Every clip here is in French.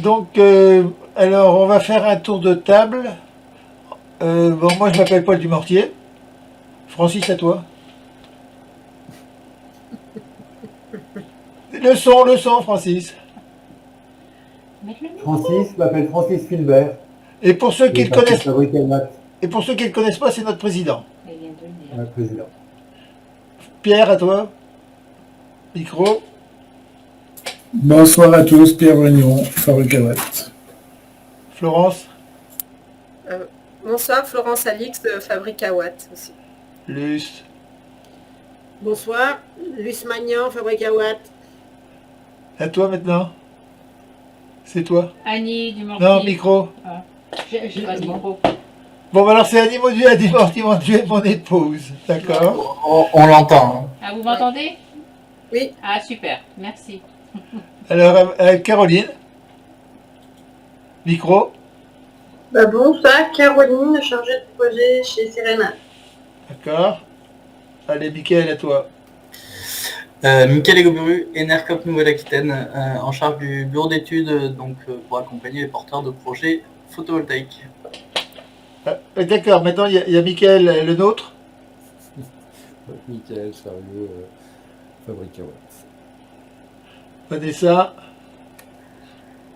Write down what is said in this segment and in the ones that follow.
Donc, alors, on va faire un tour de table. Bon, moi, je m'appelle Paul Dumortier. Francis, à toi. Le son, Francis. Francis, je m'appelle Francis Fulbert Et pour ceux qui et le je m'appelle connaissent, Fabrice Elmat, et pour ceux qui le connaissent pas, c'est notre président. président. Pierre, à toi. Micro. Bonsoir à tous, Pierre Vrignon, Fabrique à Watt. Florence. Bonsoir, Florence Alix de Fabrique à Watt aussi. Luce. Bonsoir, Luce Magnan, Fabrique à Watt. À toi maintenant. C'est toi. Annie Dumortier. Non, micro. Ah. J'ai pas de micro. Bon, alors c'est Annie Dumortier, mon épouse. D'accord. On l'entend. Ah, vous m'entendez? Oui. Ah, super, merci. Alors, Caroline. Micro. Bonsoir, Caroline, chargée de projet chez Serena. D'accord. Allez, Mickaël, à toi. Mickaël Egoburu, Enercop Nouvelle-Aquitaine, en charge du bureau d'études donc, pour accompagner les porteurs de projets photovoltaïques. D'accord, maintenant il y a Mickaël, le nôtre. Michael Chariot, Fabrique à Watt. Vanessa.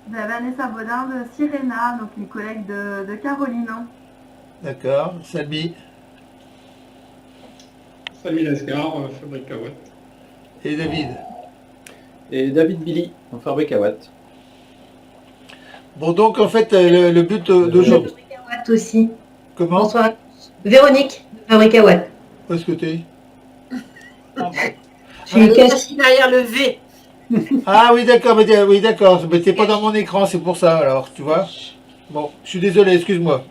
Vanessa Baudin de Sirena, donc une collègue de Caroline. D'accord. Salmi. Samy Lasgar, Fabrique à Watt. Et David. Et David Billy, en Fabrique à Watt. Bon, donc en fait, le but d'aujourd'hui. Fabrique à Watt aussi. Comment? Bonsoir. Véronique, de Fabrique à Watt. Où est-ce que t'es? Je suis cachée derrière le V. Ah oui, d'accord, oui, d'accord. Mais t'es pas dans mon écran, c'est pour ça, alors, tu vois. Bon, je suis désolé, excuse-moi.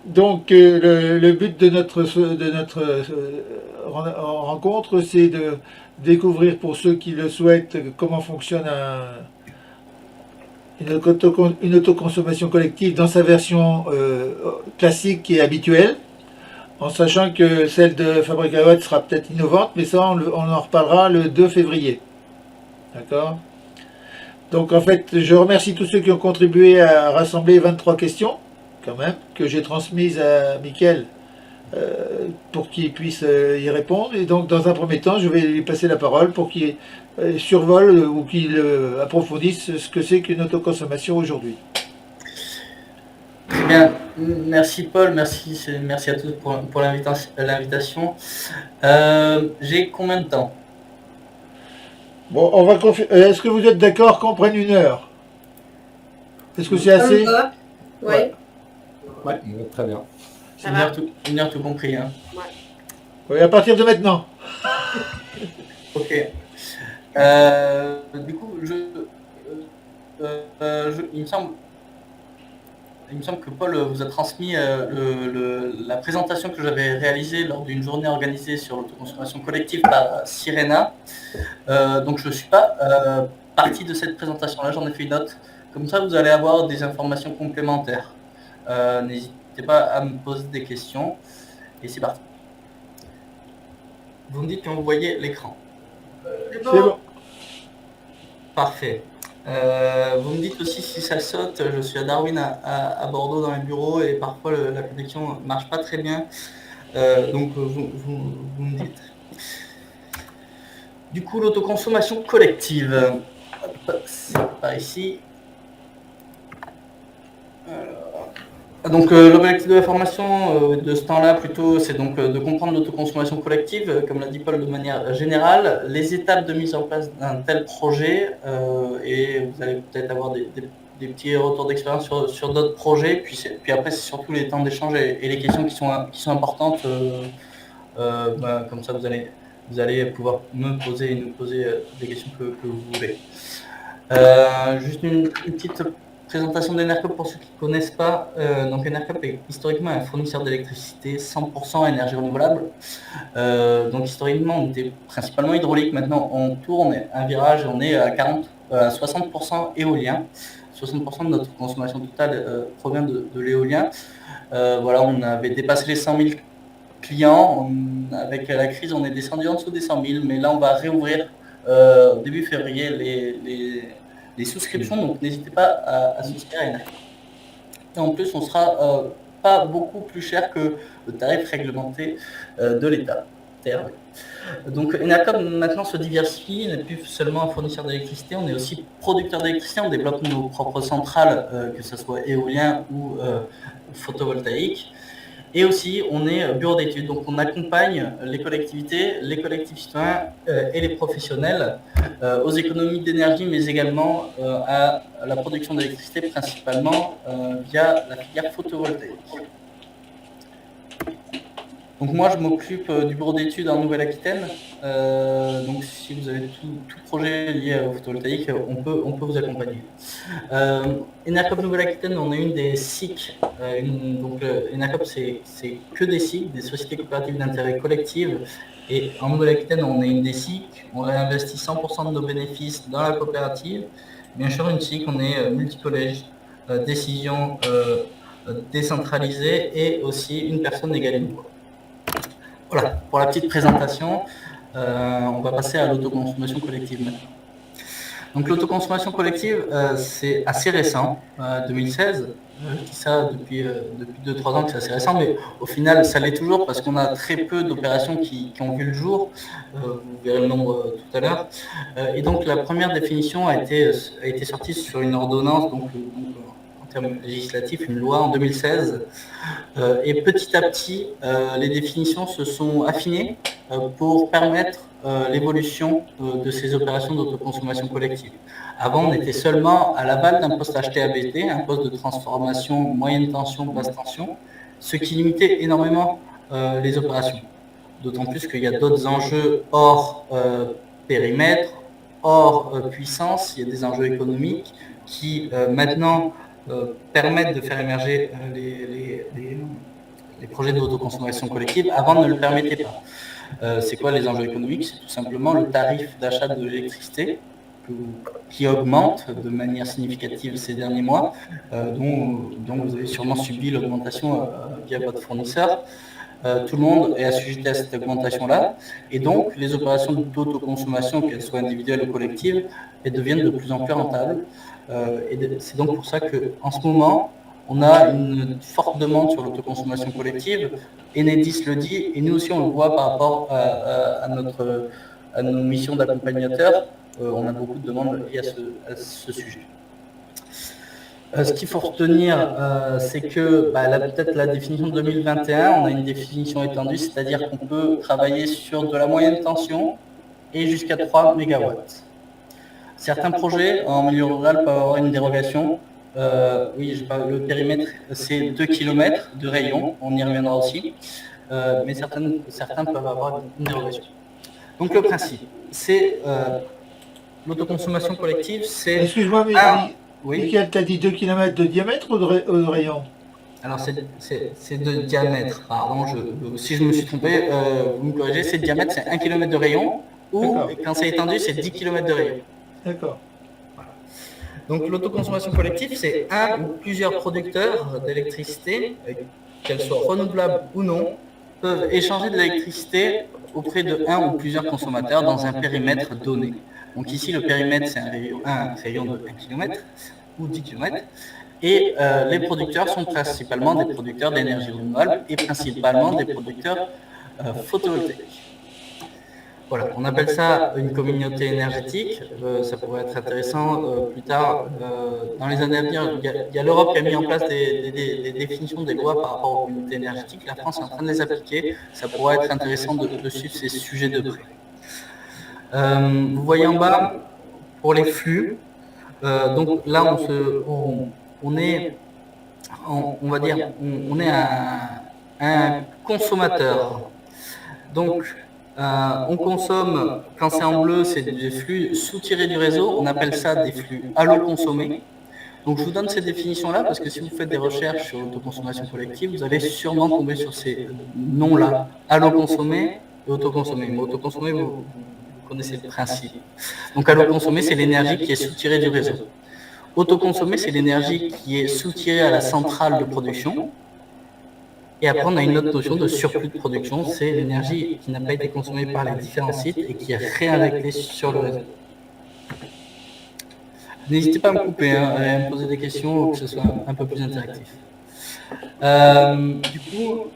Donc, le but de notre rencontre, c'est de découvrir, pour ceux qui le souhaitent, comment fonctionne une autoconsommation collective dans sa version classique et habituelle, en sachant que celle de Fabrique à Watt sera peut-être innovante, mais ça, on en reparlera le 2 février. D'accord? Donc, en fait, je remercie tous ceux qui ont contribué à rassembler 23 questions, quand même, que j'ai transmises à Mickaël pour qu'il puisse y répondre. Et donc, dans un premier temps, je vais lui passer la parole pour qu'il survole ou qu'il approfondisse ce que c'est qu'une autoconsommation aujourd'hui. Très bien, merci Paul, merci à tous pour l'invitation. J'ai combien de temps? Bon, on va est-ce que vous êtes d'accord qu'on prenne 1 heure? Est-ce que c'est assez? Oui. Ouais, très bien. Une heure tout compris. Hein. Oui, à partir de maintenant. Ok. Du coup, il me semble que Paul vous a transmis la présentation que j'avais réalisée lors d'une journée organisée sur l'autoconsommation collective par Sirena. Donc je ne suis pas partie de cette présentation-là, j'en ai fait une autre. Comme ça, vous allez avoir des informations complémentaires. N'hésitez pas à me poser des questions. Et c'est parti. Vous me dites quand vous voyez l'écran. C'est bon. Parfait. Vous me dites aussi si ça saute. Je suis à Darwin à Bordeaux dans les bureaux et parfois la connexion ne marche pas très bien. Donc vous me dites. Du coup, l'autoconsommation collective. C'est par ici. Donc l'objectif de la formation de ce temps-là plutôt, c'est donc de comprendre l'autoconsommation collective, comme l'a dit Paul de manière générale, les étapes de mise en place d'un tel projet, et vous allez peut-être avoir des petits retours d'expérience sur d'autres projets, puis après c'est surtout les temps d'échange et les questions qui sont importantes, comme ça vous allez pouvoir nous poser des questions que vous voulez. Juste une petite présentation d'Enercop pour ceux qui ne connaissent pas. Donc Enercop est historiquement un fournisseur d'électricité 100% énergie renouvelable. Donc historiquement on était principalement hydraulique. Maintenant on tourne un virage, on est à 60% éolien. 60% de notre consommation totale provient de l'éolien. Voilà, on avait dépassé les 100 000 clients. Avec la crise on est descendu en dessous des 100 000, mais là on va réouvrir début février des souscriptions, donc n'hésitez pas à souscrire à ENACOP. Et en plus, on sera pas beaucoup plus cher que le tarif réglementé de l'État, TRV. Donc ENACOP maintenant se diversifie, on n'est plus seulement un fournisseur d'électricité, on est aussi producteur d'électricité, on développe nos propres centrales, que ce soit éolien ou photovoltaïque. Et aussi, on est bureau d'études, donc on accompagne les collectivités, les collectifs citoyens et les professionnels aux économies d'énergie, mais également à la production d'électricité, principalement via la filière photovoltaïque. Donc moi, je m'occupe du bureau d'études en Nouvelle-Aquitaine. Donc si vous avez tout projet lié au photovoltaïque, on peut vous accompagner. ENACOP Nouvelle-Aquitaine, on est une des SIC. Donc ENACOP, c'est que des SIC, des sociétés coopératives d'intérêt collectif. Et en Nouvelle-Aquitaine, on est une des SIC. On réinvestit 100% de nos bénéfices dans la coopérative. Bien sûr, une SIC, on est multi-collège, décision décentralisée et aussi une personne égale à une voix. Voilà, pour la petite présentation, on va passer à l'autoconsommation collective maintenant. Donc l'autoconsommation collective, c'est assez récent, 2016. Je dis ça depuis 2-3 ans que c'est assez récent, mais au final, ça l'est toujours parce qu'on a très peu d'opérations qui ont vu le jour. Vous verrez le nombre tout à l'heure. Et donc la première définition a été sortie sur une ordonnance, donc en termes législatifs, une loi en 2016. Et petit à petit, les définitions se sont affinées pour permettre l'évolution de ces opérations d'autoconsommation collective. Avant, on était seulement à l'aval d'un poste HTABT, un poste de transformation moyenne tension, basse tension, ce qui limitait énormément les opérations. D'autant plus qu'il y a d'autres enjeux hors périmètre, hors puissance, il y a des enjeux économiques qui maintenant permettent de faire émerger les projets d'autoconsommation collective. Avant, ne le permettaient pas. C'est quoi les enjeux économiques? C'est tout simplement le tarif d'achat de l'électricité qui augmente de manière significative ces derniers mois, dont vous avez sûrement subi l'augmentation via votre fournisseur. Tout le monde est assujetti à cette augmentation-là, et donc les opérations d'autoconsommation, qu'elles soient individuelles ou collectives, elles deviennent de plus en plus rentables. Et c'est donc pour ça qu'en ce moment, on a une forte demande sur l'autoconsommation collective. Enedis le dit, et nous aussi on le voit par rapport à nos missions d'accompagnateur. On a beaucoup de demandes liées à ce sujet. Ce qu'il faut retenir, c'est que peut-être la définition de 2021, on a une définition étendue, c'est-à-dire qu'on peut travailler sur de la moyenne tension et jusqu'à 3 MW. Certains projets en milieu rural peuvent avoir une dérogation. Oui, le périmètre, c'est 2 km de rayon, on y reviendra aussi, mais certains peuvent avoir une dérogation. Donc le principe, c'est l'autoconsommation collective, c'est... Excuse-moi, mais oui. Michael, t'as dit 2 km de diamètre ou de rayon? Alors c'est de diamètre, pardon, si je me suis trompé, vous me corrigez, c'est de diamètre, c'est 1 km de rayon, ou quand c'est étendu, c'est 10 km de rayon. D'accord. Donc l'autoconsommation collective, c'est un ou plusieurs producteurs d'électricité, qu'elles soient renouvelables ou non, peuvent échanger de l'électricité auprès de un ou plusieurs consommateurs dans un périmètre donné. Donc ici, le périmètre, c'est un rayon de 1 km ou 10 km. Et les producteurs sont principalement des producteurs d'énergie renouvelable et principalement des producteurs photovoltaïques. Voilà, on appelle ça une communauté énergétique. Ça pourrait être intéressant plus tard, dans les années à venir. Il y a l'Europe qui a mis en place des définitions des lois par rapport aux communautés énergétiques. La France est en train de les appliquer. Ça pourrait être intéressant de suivre ces sujets de près. Vous voyez en bas, pour les flux, donc là, on est un consommateur. Donc, on consomme, quand c'est en bleu, c'est des flux soutirés du réseau. On appelle ça des flux alloconsommés. Donc, je vous donne ces définitions-là parce que si vous faites des recherches sur l'autoconsommation collective, vous allez sûrement tomber sur ces noms-là, alloconsommé et autoconsommé. Mais autoconsommé, vous connaissez le principe. Donc, alloconsommé, c'est l'énergie qui est soutirée du réseau. Autoconsommé, c'est l'énergie qui est soutirée à la centrale de production. Et après, on a une autre notion de surplus de production, c'est l'énergie qui n'a pas été consommée par les différents sites et qui est réinjectée sur le réseau. N'hésitez pas à me couper, hein, à me poser des questions ou que ce soit un peu plus interactif. Du coup,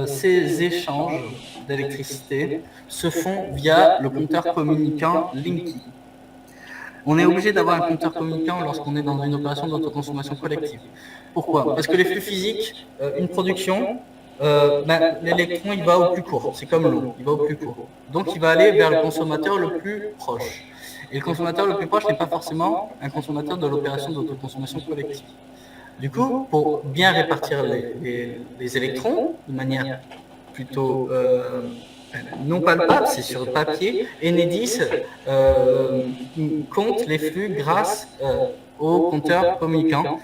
ces échanges d'électricité se font via le compteur communicant Linky. On est obligé d'avoir un compteur communicant lorsqu'on est dans une opération d'autoconsommation collective. Pourquoi? Parce que les flux physiques, une production, l'électron il va au plus court, c'est comme l'eau, il va au plus court. Donc il va aller vers le consommateur le plus proche. Et le consommateur le plus proche n'est pas forcément un consommateur de l'opération d'autoconsommation collective. Du coup, pour bien répartir les électrons de manière plutôt non palpable, c'est sur le papier, Enedis compte les flux grâce au compteur communicant.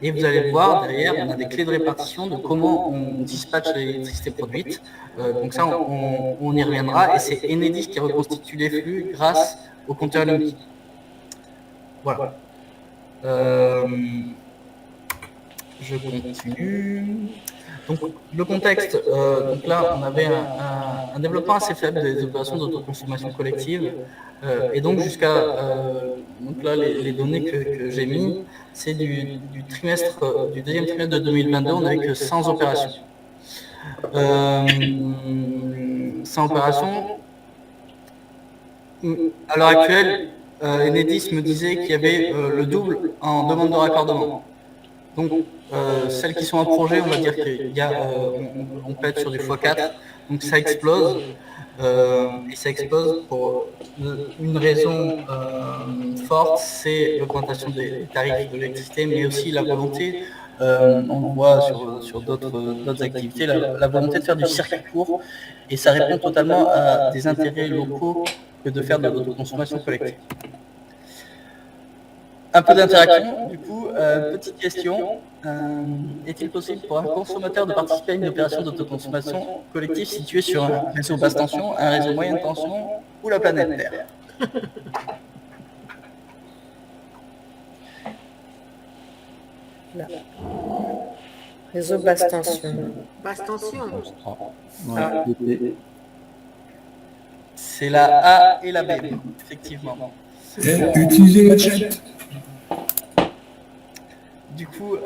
Et vous allez le voir, derrière, on a des clés de répartition de comment on dispatche l'électricité produite. Donc ça, on y reviendra. Et c'est Enedis qui reconstitue les flux grâce au compteur Linky. Voilà. Je continue. Donc, le contexte, donc là, on avait un développement assez faible des opérations d'autoconsommation collective. Et donc, jusqu'à. Donc là, les données que j'ai mis, c'est du deuxième trimestre de 2022, on n'avait que 100 opérations. 100 opérations. À l'heure actuelle, Enedis me disait qu'il y avait le double en demande de raccordement. Donc, celles qui sont en projet, on va dire qu'on peut être sur du x4, donc ça explose, et ça explose pour une raison forte, c'est l'augmentation des tarifs de l'électricité, mais aussi la volonté, on le voit sur d'autres activités, la volonté de faire du circuit court, et ça répond totalement à des intérêts locaux que de faire de l'autoconsommation collective. Un peu d'interaction, du coup, petite question. Est-il possible pour un consommateur de participer à une opération d'autoconsommation collective située sur un réseau basse tension, un réseau moyenne tension ou la planète Terre? Là. Réseau basse tension. Basse tension. C'est la A et la B, effectivement. Utilisez le chat. Du coup,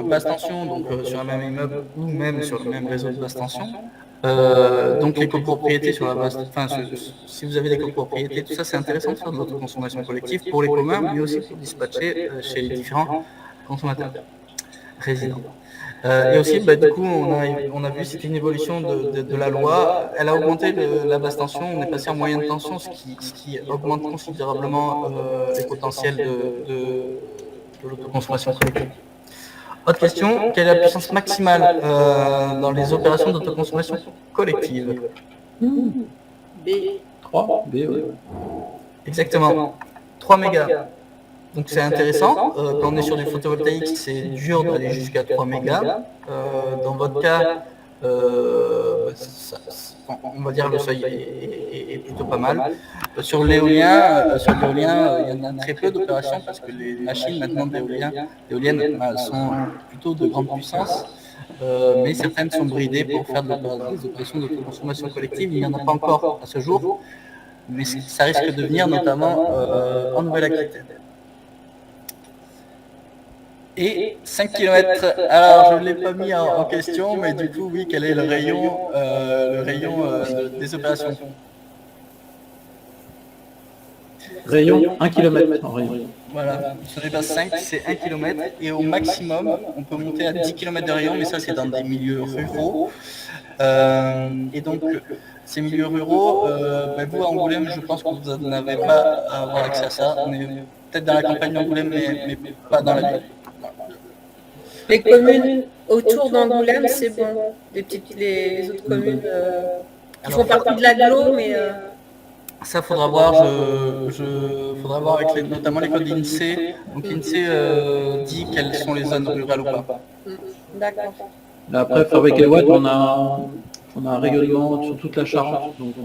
basse tension, donc sur un même immeuble ou même sur le même réseau de basse tension. Donc les copropriétés sur la basse, si vous avez des copropriétés, tout ça c'est intéressant de faire de l'autoconsommation collective pour les communs, mais aussi pour dispatcher chez les différents consommateurs résidents. Et aussi, du coup, on a vu c'était une évolution de la loi. Elle a augmenté la basse tension, on est passé en moyenne tension, ce qui augmente considérablement les potentiels de l'autoconsommation collective. Autre question, quelle est la puissance maximale dans les opérations d'autoconsommation collective? B. 3, B, oui. Exactement, 3 mégas. Donc c'est intéressant, quand on est sur du photovoltaïque, c'est dur d'aller jusqu'à 3 mégas. Dans votre cas, on va dire le seuil est plutôt pas mal. Sur l'éolien, il y en a très peu d'opérations parce que les machines maintenant d'éoliennes sont plutôt de grande puissance, mais certaines sont bridées pour faire des opérations d'autoconsommation collective. Il n'y en a pas encore à ce jour, mais ça risque de venir notamment en Nouvelle-Aquitaine. Et 5 km, alors je ne l'ai pas mis en question, mais du coup, oui, quel est le rayon des opérations? Rayon, 1 km en rayon. Voilà, ce n'est pas 5, c'est 1 km, et au maximum, on peut monter à 10 km de rayon, mais ça c'est dans des milieux ruraux. Et donc, ces milieux ruraux, vous à Angoulême, je pense que vous n'avez pas à avoir accès à ça. On est peut-être dans la campagne d'Angoulême, mais pas dans la ville. Les communes autour d'Angoulême, c'est bon. Les autres communes qui font partie de l'agglo, mais... Ça, faudra voir, faudra voir avec notamment les codes l'INSEE. Donc l'INSEE dit quelles sont les zones rurales ou pas. D'accord. Là, après, Fabrique Watt, on a un rayonnement sur toute la Charente, donc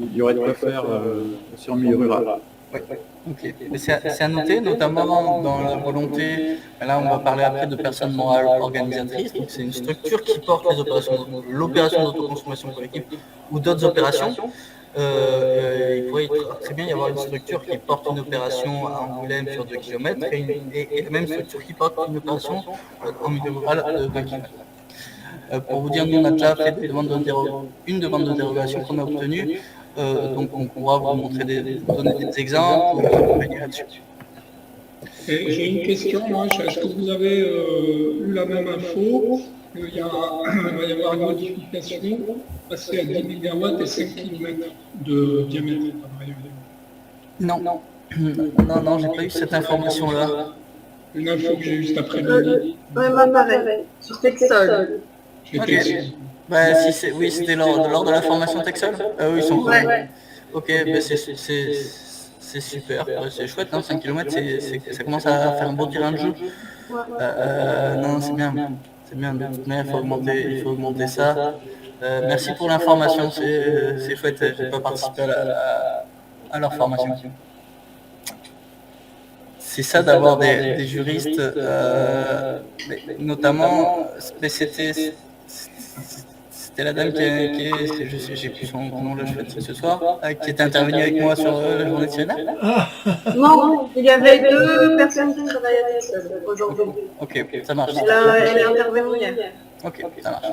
il y aurait de quoi faire sur le milieu rural. Oui. Okay. Mais c'est à noter, notamment dans la volonté, là on va parler après de personnes morales organisatrices, donc c'est une structure qui porte l'opération d'autoconsommation collective ou d'autres opérations. il pourrait très bien y avoir une structure qui porte une opération à Angoulême sur 2 km et la même structure qui porte une opération en milieu rural de 2 km. Pour vous dire, nous on a déjà fait une demande de dérogation qu'on a obtenue, donc on pourra vous montrer donner des exemples ou accompagner là-dessus. Et j'ai une question, moi. Est-ce que vous avez eu la même info? Il va y avoir une modification, passer à 10 MW et 5 km de diamètre. Non, j'ai pas eu cette information-là. Une info que j'ai eue cet après-midi. Ouais, moi pareil, sur Texol. Ok. Bah, oui, c'était lors de la formation Texol. Oui, ils sont Ouais. Ok, bah, c'est super, c'est chouette, hein, 5 km, ça commence à faire un beau terrain de jeu. Non, c'est bien, de toute manière, il faut augmenter ça. Merci pour l'information, c'est chouette, j'ai pas participé à leur formation. C'est ça d'avoir des juristes, notamment, c'était la dame j'ai plus son nom là, je fais ce soir, qui était intervenue avec moi sur la journée de Sirena. Non, il y avait 2 personnes qui travaillaient à Texol aujourd'hui. Ok, ça marche. Elle est intervenue hier. Ok, ça marche.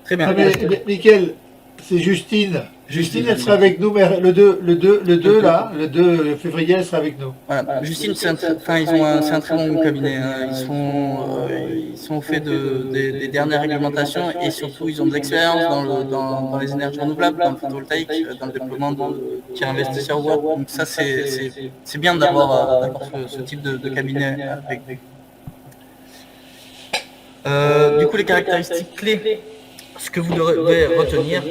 Très bien. Ah, mais Mickaël, c'est Justine. Justine, elle sera avec nous, mais le 2 février, elle sera avec nous. Voilà. Justine, c'est un très bon cabinet. Hein. Ils sont au fait des dernières réglementations et surtout, ils ont de l'expérience dans les énergies renouvelables, dans le photovoltaïque, dans le déploiement qui investisseurs ou autre. Donc ça, c'est bien d'avoir ce type de cabinet avec. Du coup, les caractéristiques clés. Ce que vous devez retenir,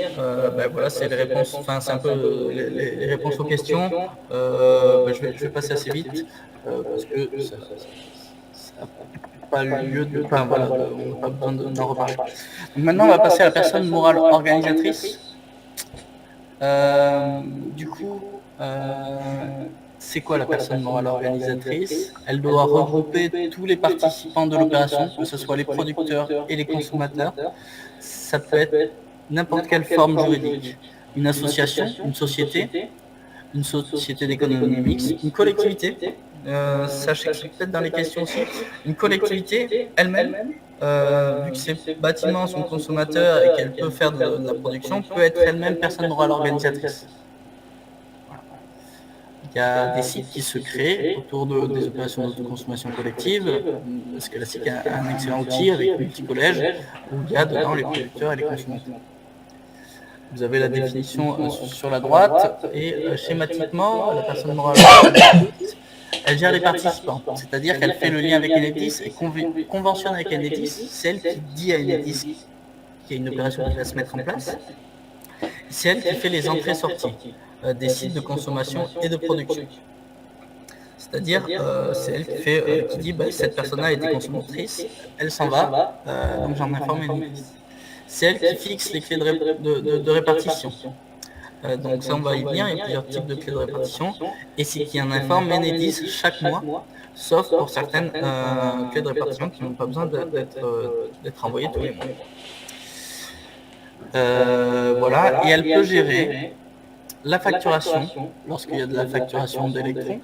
voilà, c'est les réponses. Enfin, c'est un peu les réponses aux questions. Je vais passer assez vite parce que ça n'a pas lieu de. Enfin, voilà, on n'a pas besoin d'en reparler. Donc, maintenant, on va passer à la personne morale organisatrice. Du coup, c'est quoi la personne morale organisatrice? Elle doit regrouper tous les participants de l'opération, que ce soit les producteurs et les consommateurs. Ça peut être n'importe quelle forme juridique. Une association, une société d'économie mixte, une collectivité. Sachez que c'est peut-être dans les questions aussi. Une collectivité elle-même, vu que ces bâtiments sont consommateurs et qu'elle peut faire de la production, peut être elle-même personne morale organisatrice. Il y a des sites qui se créent autour des opérations d'autoconsommation collective, parce que la SIC a un excellent outil avec multi-collèges, où il y a dedans les producteurs et les consommateurs. Vous avez la définition sur la droite, et schématiquement, la personne morale, elle gère les participants, c'est-à-dire qu'elle fait le lien avec Enedis et conventionne avec Enedis, c'est elle qui dit à Enedis qu'il y a une opération qui va se mettre en place, c'est elle qui fait les entrées-sorties des sites de consommation et de production. C'est-à-dire, c'est elle qui dit cette personne-là a été consommatrice, elle s'en va, donc j'en informe Enedis. C'est elle qui fixe les clés de répartition. Donc ça, on va y venir, il y a plusieurs types de clés de répartition, et c'est qui en informe Enedis chaque mois, sauf pour certaines clés de répartition qui n'ont pas besoin d'être envoyées tous les mois. Voilà, et elle peut gérer la facturation, lorsqu'il y a de la facturation d'électrons.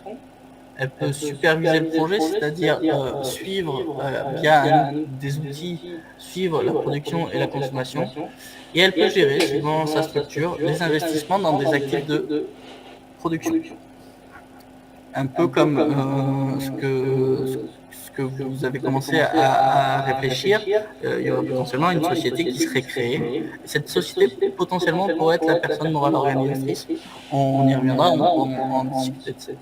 Elle peut superviser le projet, c'est-à-dire suivre via des outils, suivre la production et la consommation. Et elle peut gérer, suivant sa structure, les investissements dans des actifs de production. Un peu comme ce que vous avez commencé à réfléchir, il y aura potentiellement une société qui serait créée. Cette société, potentiellement, pourrait être la personne morale organisatrice. On y reviendra, on en discuter de cette.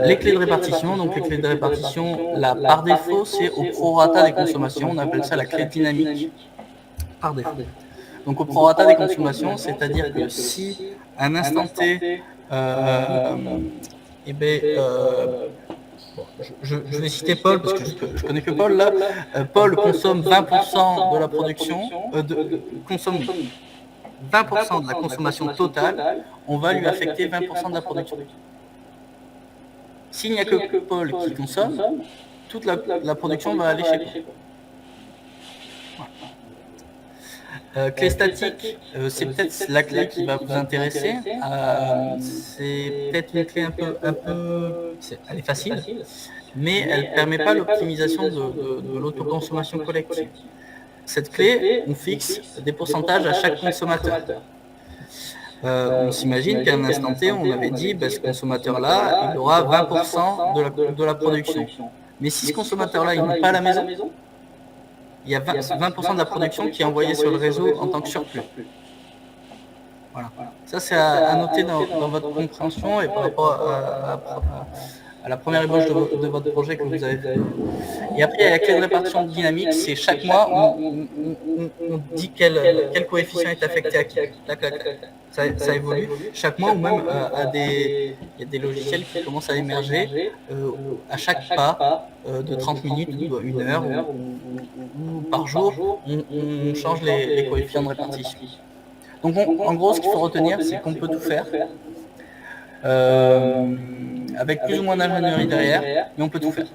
Les clés de répartition, donc les clés de répartition, là, par défaut, c'est au prorata des consommations, on appelle ça la clé dynamique, par défaut. Donc au prorata des consommations, c'est-à-dire que si à un instant T, je vais citer Paul, parce que je connais que Paul là, Paul consomme 20% de la production, consomme 20% de la consommation totale, on va lui affecter 20% de la production. S'il n'y a que Paul qui consomme, toute la production va aller chez Paul. Clé statique, c'est peut-être la clé qui va vous intéresser. C'est peut-être une clé elle est facile, mais elle ne permet pas l'optimisation de l'autoconsommation collective. Cette clé, on fixe des pourcentages à chaque consommateur. On s'imagine qu'à un instant T, on avait dit, ce consommateur-là, il aura 20% de la production. Mais si ce consommateur-là, il n'est pas à la maison, il y a 20% de la production qui est envoyée sur le réseau en tant que surplus. Voilà. Ça, c'est à noter dans votre compréhension et par rapport à la première ébauche de votre projet que vous avez fait. Et après, il y a la clé de répartition dynamique, c'est chaque mois, on dit quel coefficient est affecté à qui. Ça évolue chaque mois, ou même il y a des logiciels qui commencent à émerger à chaque pas de 30 minutes ou 1 heure ou par jour, on change les coefficients de répartition. Donc en gros, ce qu'il faut retenir, c'est qu'on peut tout faire. Avec plus ou moins d'ingénierie derrière, mais on peut tout faire.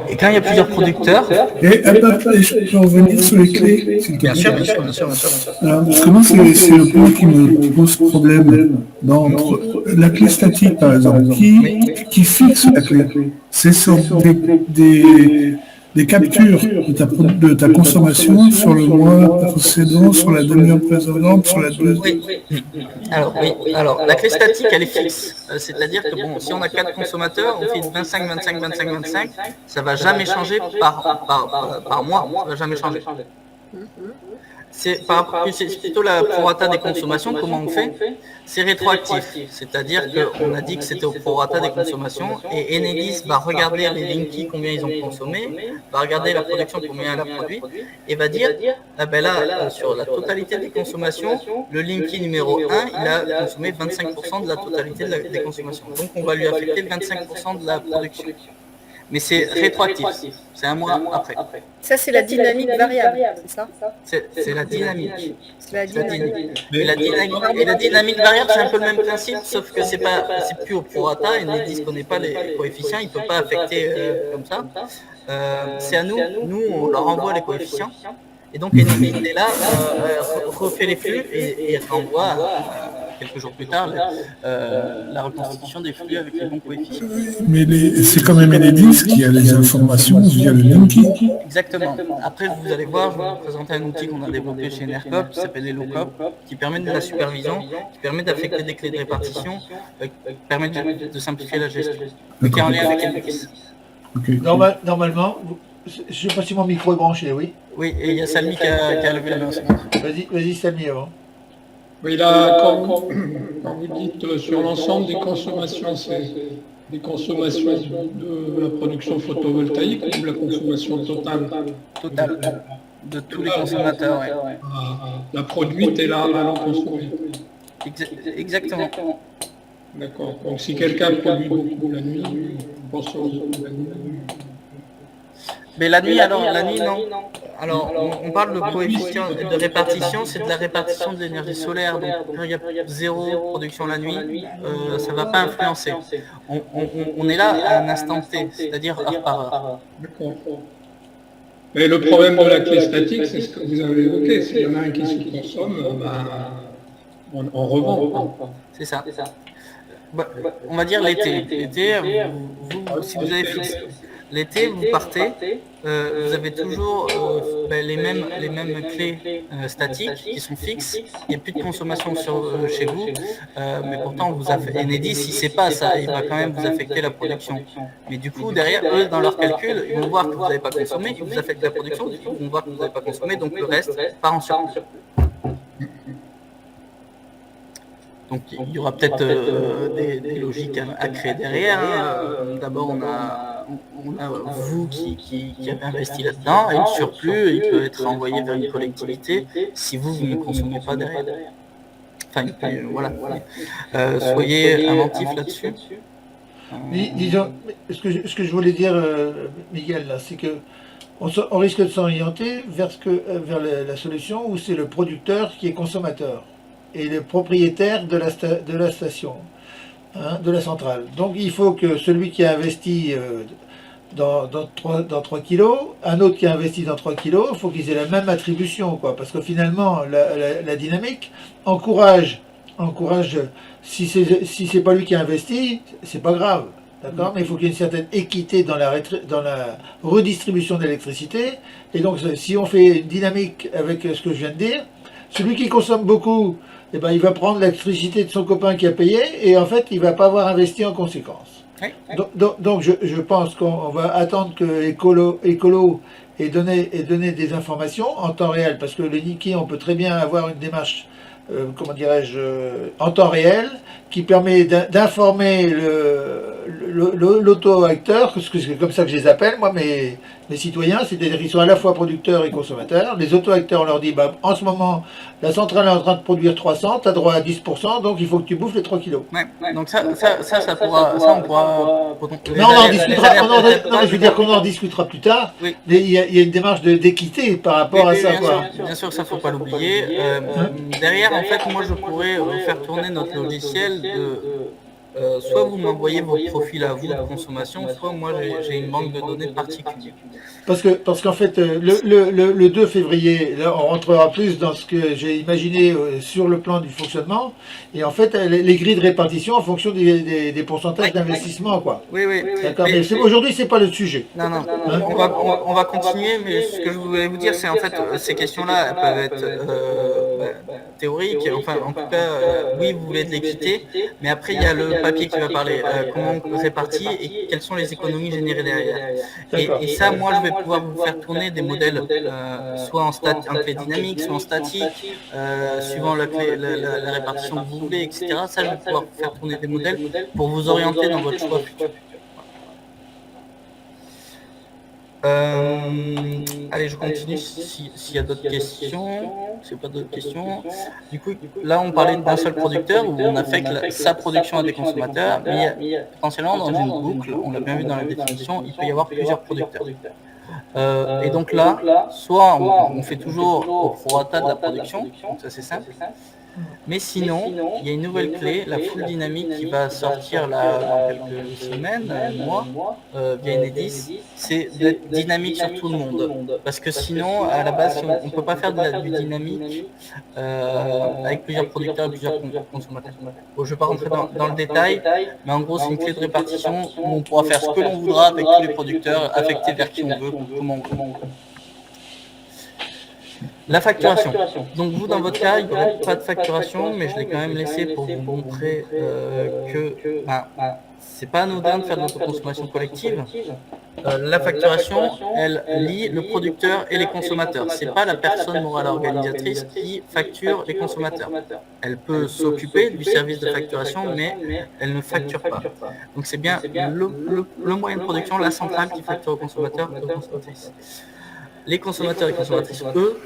Et quand il y a plusieurs producteurs... Je peux revenir sur les clés, s'il te plaît. Bien sûr. Alors, parce que moi, c'est le point qui me pose problème. La clé statique, par exemple, qui fixe la clé, c'est sur des captures de ta consommation sur le mois précédent, sur la demi-heure précédente, sur la deuxième. Alors, la clé statique, elle est fixe. C'est-à-dire que si on a 4 consommateurs, on fait 25, 25, 25, 25, ça ne va jamais changer par mois, ça ne va jamais changer. C'est plutôt la prorata des consommations. Comment on fait? C'est rétroactif, c'est-à-dire qu'on a dit que c'était au prorata des consommations et Enedis va regarder les Linky combien ils ont consommé, va regarder la production combien elle a produit et va dire là, sur la totalité des consommations, le Linky numéro 1 il a consommé 25% de la totalité des consommations, donc on va lui affecter 25% de la production. Mais c'est rétroactif, c'est un mois après. Ça, c'est la dynamique variable, c'est ça? C'est la dynamique. C'est la dynamique. Et la dynamique variable, c'est un peu le même principe, sauf que c'est plus au prorata, et Enedis ne connaît pas les coefficients, il ne peut pas affecter comme ça. C'est à nous, on leur envoie les coefficients, et donc Enedis est là, refait les flux et renvoie quelques jours plus tard la reconstitution des flux avec les bons coefficients. Mais c'est quand même Enedis qui a les informations via le Linky. Exactement. Après, vous allez voir, je vais vous présenter un outil qu'on a développé chez Enercop qui s'appelle Elocop, qui permet de la supervision, qui permet d'affecter des clés de répartition, qui permet de simplifier la gestion, qui est en lien avec Enedis. Okay. Normalement, je ne sais pas si mon micro est branché, oui. Oui, et il y a Salmi qui a levé la main. Vas-y Salmi avant. Oui, là, quand vous dites sur l'ensemble des consommations, c'est des consommations de la production photovoltaïque ou de la consommation totale? Totale, de tous les consommateurs, oui. La produite et la non consommée. Exactement. D'accord. Donc si quelqu'un produit beaucoup la nuit, on consomme beaucoup la nuit. Mais la nuit, non. Alors, on parle de coefficient de répartition, c'est de la répartition de l'énergie solaire. Donc, quand il y a 0 production la nuit, ça ne va pas influencer. On est là à un instant T, c'est-à-dire heure par heure. D'accord. Mais le problème de la clé statique, c'est ce que vous avez évoqué. S'il y en a un qui se consomme, on revend. C'est ça. On va dire l'été. L'été, si vous avez fixé. L'été, vous partez, vous avez toujours les mêmes clés statiques qui sont fixes. Il n'y a plus de consommation chez vous, mais pourtant, Enedis, il ne sait pas ça, il va quand même vous affecter la production. Mais du coup, derrière, eux, dans leur calcul, ils vont voir que vous n'avez pas consommé, ils vous affectent la production, du coup, ils vont voir que vous n'avez pas consommé, donc le reste part en surplus. Donc il y aura peut-être des logiques à créer derrière. D'abord, on a vous qui avez investi là-dedans, et le surplus, il peut être envoyé vers une collectivité si vous ne consommez pas derrière. Enfin, voilà. Soyez inventifs là-dessus. Disons, ce que je voulais dire, Miguel, là, c'est que on risque de s'orienter vers la solution où c'est le producteur qui est consommateur et le propriétaire de la station, de la centrale. Donc il faut que celui qui a investi dans 3 kilos, un autre qui a investi dans 3 kilos, il faut qu'ils aient la même attribution, quoi. Parce que finalement, la dynamique encourage, si c'est pas lui qui a investi, c'est pas grave. D'accord, mais il faut qu'il y ait une certaine équité dans la redistribution de l'électricité. Et donc, si on fait une dynamique avec ce que je viens de dire, celui qui consomme beaucoup, eh ben, il va prendre l'électricité de son copain qui a payé, et en fait, il va pas avoir investi en conséquence. Oui. Donc je pense qu'on va attendre que Écolo ait donné des informations en temps réel, parce que le Niki, on peut très bien avoir une démarche, comment dirais-je, en temps réel, qui permet d'informer l'auto-acteur, parce que c'est comme ça que je les appelle, moi, mes citoyens, c'est-à-dire qu'ils sont à la fois producteurs et consommateurs. Les auto-acteurs, on leur dit, bah, en ce moment, la centrale est en train de produire 300, tu as droit à 10%, donc il faut que tu bouffes les 3 kilos. Ouais. Donc ça on pourra... Mais on en discutera, je veux dire qu'on en discutera plus tard, Oui. mais il y a une démarche d'équité par rapport à ça. Bien sûr, ça faut pas l'oublier. Derrière, en fait, moi je pourrais faire tourner notre logiciel soit vous m'envoyez vos profils à vous de consommation, soit moi j'ai une banque de données particulière. Parce qu'en fait, le 2 février, là, on rentrera plus dans ce que j'ai imaginé sur le plan du fonctionnement, et en fait, les grilles de répartition en fonction des pourcentages d'investissement, quoi. Oui. D'accord, mais aujourd'hui, c'est pas le sujet. Non. On va continuer, mais ce que je voulais vous dire, c'est en fait, ces questions-là, elles peuvent être théoriques. Enfin, en tout cas, oui, vous voulez de l'équité, mais après, il y a le papier qui va parler comment on répartit et quelles sont les économies générées derrière. Et ça, moi, je vais pouvoir vous faire tourner des modèles, soit en clé dynamique, soit en statique, suivant la répartition que vous voulez, etc. Ça, je vais pouvoir vous faire tourner des modèles pour vous orienter dans votre choix futur. Allez, je continue s'il y a d'autres questions. S'il n'y a pas d'autres questions. Du coup, là, on parlait d'un seul producteur où on affecte sa production à des consommateurs, mais potentiellement dans une boucle, on l'a bien vu dans la définition, il peut y avoir plusieurs producteurs. Et donc là, soit on fait toujours au prorata de la production, donc ça c'est simple. Mais sinon, il y a une nouvelle clé, la full dynamique qui va sortir là dans quelques semaines, mois, via Enedis, c'est d'être dynamique sur tout le monde. Parce que sinon, à la base, on ne peut pas faire du dynamique avec plusieurs producteurs et plusieurs consommateurs. Bon, je ne vais pas rentrer dans le détail, mais en gros, c'est une clé de répartition où on pourra faire ce que l'on voudra avec tous les producteurs, affecter vers qui on veut, comment on veut. La facturation. Donc vous, dans votre cas, il n'y aurait pas de facturation, mais je l'ai quand même laissé pour vous montrer que c'est pas anodin de faire de l'autoconsommation collective. La facturation, elle lie le producteur et les consommateurs. C'est pas la personne morale organisatrice qui facture les consommateurs. Elle peut s'occuper du service de facturation, mais elle ne facture pas. Donc c'est bien le moyen de production, la centrale qui facture aux consommateurs et aux consommatrices. Les consommateurs et consommatrices, eux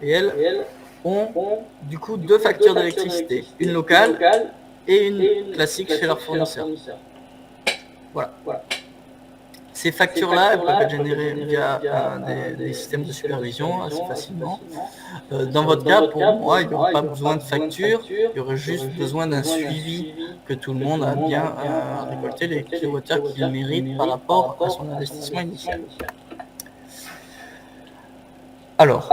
et elles, ont du coup deux factures d'électricité, une locale et une classique chez leur fournisseur. Voilà. Ces factures-là, elles peuvent être générées via des systèmes de supervision assez facilement. Dans votre cas, pour moi, il n'y aurait pas besoin de facture, il y aurait juste besoin d'un suivi que tout le monde a bien récolté les kilowattheures qu'il mérite par rapport à son investissement initial. Alors,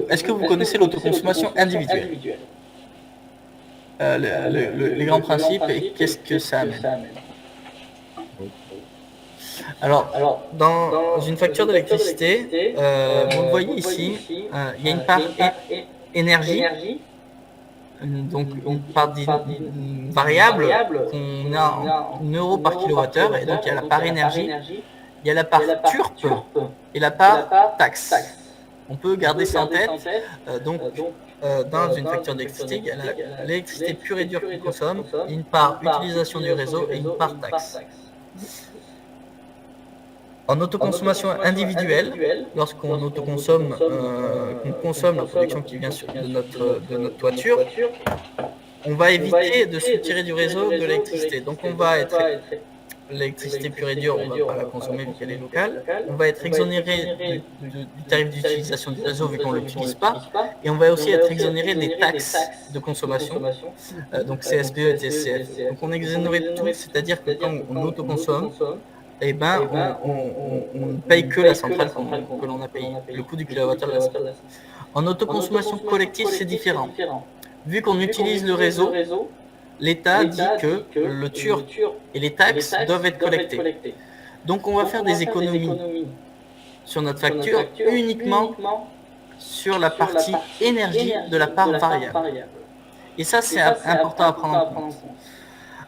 est-ce que vous connaissez l'autoconsommation individuelle? Les grands principes et qu'est-ce que ça amène? Alors, dans une facture d'électricité, vous le voyez ici, il y a une part énergie, donc une part variable qu'on a en euros par kilowattheure, et donc il y a la part énergie. Il y a la part TURP et la part taxe. On peut garder ça en tête. Dans une facture d'électricité, il y a l'électricité pure et dure qu'on consomme, une part utilisation du réseau et une part taxe. En autoconsommation individuelle, lorsqu'on autoconsomme, qu'on consomme la production qui vient de notre toiture, on va éviter de se tirer du réseau de l'électricité. Donc on va être l'électricité pure et dure, on ne va pas la consommer vu qu'elle est locale. On va être exonéré du tarif d'utilisation du réseau vu qu'on ne l'utilise pas. Et on va aussi être exonéré des taxes de consommation, donc CSPE et TCF. Donc on est exonéré de tout, c'est-à-dire que quand on autoconsomme, eh ben, on ne paye que la centrale que l'on a payée, le coût du kilowattheure de la centrale. En autoconsommation collective, c'est différent. Vu qu'on utilise le réseau, l'État dit que le TURC et les taxes doivent être collectés. Donc on va faire des économies sur notre facture uniquement sur la partie énergie de la part variable. Et ça, c'est important à prendre en compte.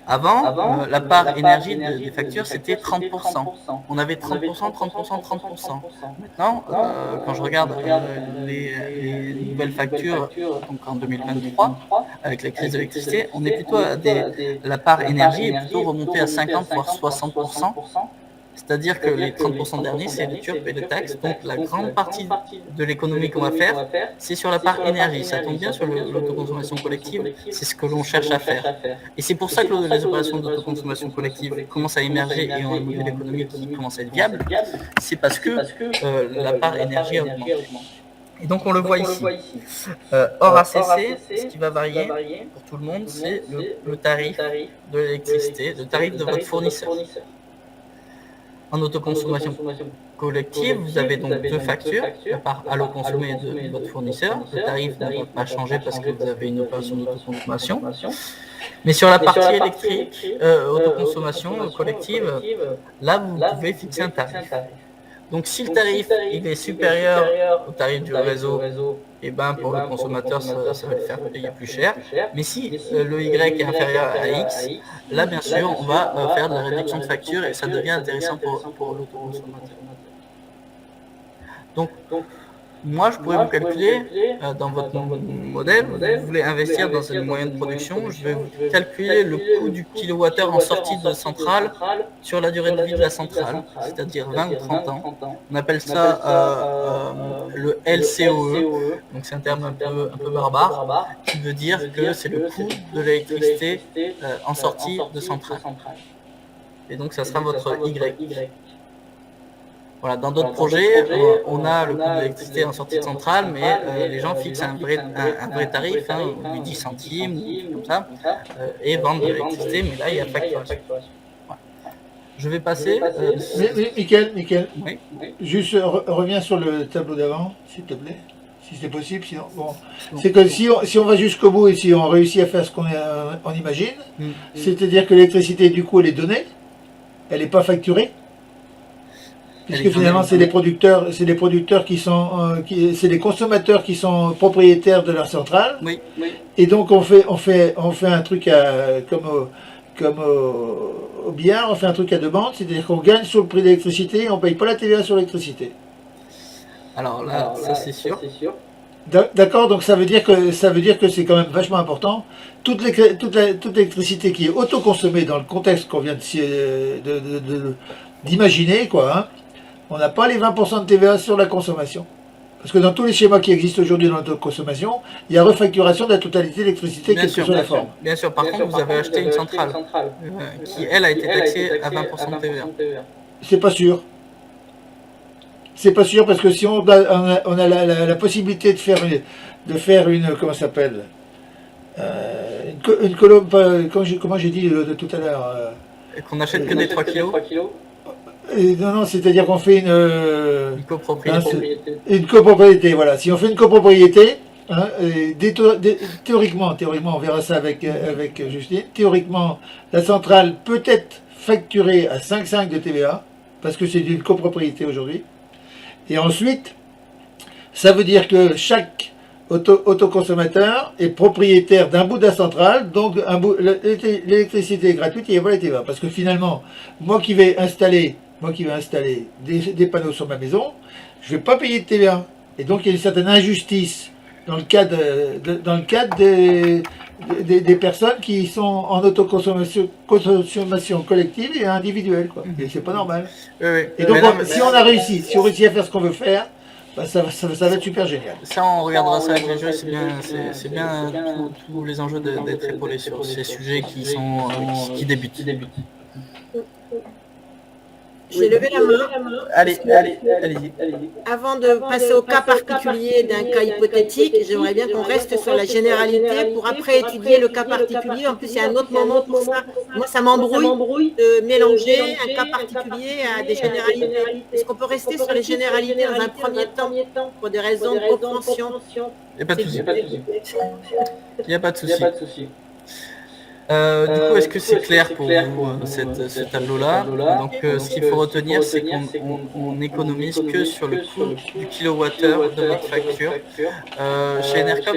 Avant, la part énergie des factures, c'était 30%. On avait 30%, 30%, 30%. Maintenant, quand je regarde les nouvelles factures, donc en 2023, avec la crise de l'électricité, on est plutôt la part énergie est plutôt remontée à 50 voire 60%. C'est-à-dire que les 30% derniers, c'est les TURC et les taxes. Donc la grande partie de l'économie qu'on va faire, c'est sur la part énergie. Ça tombe bien sur l'autoconsommation collective, c'est ce que l'on cherche à faire. Et c'est pour ça que les opérations d'autoconsommation collective commencent à émerger et ont un modèle économique qui commence à être viable. C'est parce que la part énergie a augmenté. Et donc on le voit ici. Hors ACC, ce qui va varier pour tout le monde, c'est le tarif de l'électricité, le tarif de votre fournisseur. En autoconsommation collective, vous avez donc deux factures, la part à l'eau consommée de votre fournisseur. Le tarif ne va pas changer parce que vous avez une opération d'autoconsommation. Mais sur la partie électrique, autoconsommation collective, là, vous pouvez fixer un tarif. Donc si le tarif il est supérieur au tarif du réseau, et ben pour le consommateur ça va le faire payer plus cher. Mais si le Y est inférieur à X, là bien sûr on va faire de la réduction de facture et ça devient intéressant pour l'autoconsommateur. Donc moi je pourrais vous calculer dans votre modèle, vous voulez investir dans une moyenne de production, je vais vous calculer le coût du kilowattheure en sortie de centrale sur la durée de vie de la centrale, c'est-à-dire 20 ou 30 ans. On appelle ça le LCOE, donc c'est un terme un peu barbare, qui veut dire que c'est le coût de l'électricité en sortie de centrale. Et donc ça sera votre Y. Voilà, dans d'autres projets, on a le coût de l'électricité en sortie de centrale, mais les gens fixent un vrai tarif, du 10 centimes, comme ça, et vendent de l'électricité, mais là, il y a facturation. Voilà. Je vais passer... Mickaël, oui. Juste reviens sur le tableau d'avant, s'il te plaît, si c'est possible. Sinon, bon. C'est que si on va jusqu'au bout et si on réussit à faire ce qu'on imagine, c'est-à-dire que l'électricité, du coup, elle est donnée, elle n'est pas facturée. Puisque finalement, c'est les producteurs qui sont, c'est les consommateurs qui sont propriétaires de leur centrale. Oui. Et donc on fait un truc comme au billard, on fait un truc à demande, c'est-à-dire qu'on gagne sur le prix de l'électricité, et on ne paye pas la TVA sur l'électricité. Alors là, ça c'est sûr. D'accord, donc ça veut dire que c'est quand même vachement important. Toute l'électricité qui est autoconsommée dans le contexte qu'on vient d'imaginer, quoi. Hein, on n'a pas les 20% de TVA sur la consommation. Parce que dans tous les schémas qui existent aujourd'hui dans l'autoconsommation, il y a refacturation de la totalité de l'électricité, quelle que soit la forme. Bien sûr, par contre, vous avez acheté une centrale qui, elle, a été taxée à 20% de TVA. C'est pas sûr. C'est pas sûr parce que si on a la possibilité de faire une comment ça s'appelle une colonne, comment j'ai dit tout à l'heure. Qu'on achète que des 3 kilos. Non, c'est-à-dire qu'on fait une copropriété. Une copropriété, voilà. Si on fait une copropriété, hein, théoriquement, on verra ça avec Justine, théoriquement, la centrale peut être facturée à 5,5 de TVA, parce que c'est une copropriété aujourd'hui. Et ensuite, ça veut dire que chaque autoconsommateur est propriétaire d'un bout de la centrale, donc l'électricité est gratuite et il n'y a pas la TVA. Parce que finalement, moi qui vais installer des panneaux sur ma maison, je ne vais pas payer de TVA. Et donc il y a une certaine injustice dans le cadre des personnes qui sont en autoconsommation collective et individuelle, quoi. Et c'est pas normal. Et donc si on réussit à faire ce qu'on veut faire, bah, ça va être super génial. Ça, on regardera ça avec les jeux, c'est bien tous les enjeux d'être épaulés sur ces sujets qui débutent. J'ai levé la main. Allez-y. Avant de passer au cas particulier d'un cas hypothétique, j'aimerais bien qu'on reste sur la généralité pour après étudier le cas particulier. En plus, il y a un autre moment pour ça. Moi, ça m'embrouille de mélanger un cas particulier à des généralités. Est-ce qu'on peut rester sur les généralités dans un premier temps pour des raisons de compréhension? Il n'y a pas de souci. Du coup, est-ce que c'est clair pour vous, ce tableau-là? Donc, ce qu'il faut retenir, c'est qu'on n'économise que sur le coût du kilowattheure de votre facture. Chez Enercop,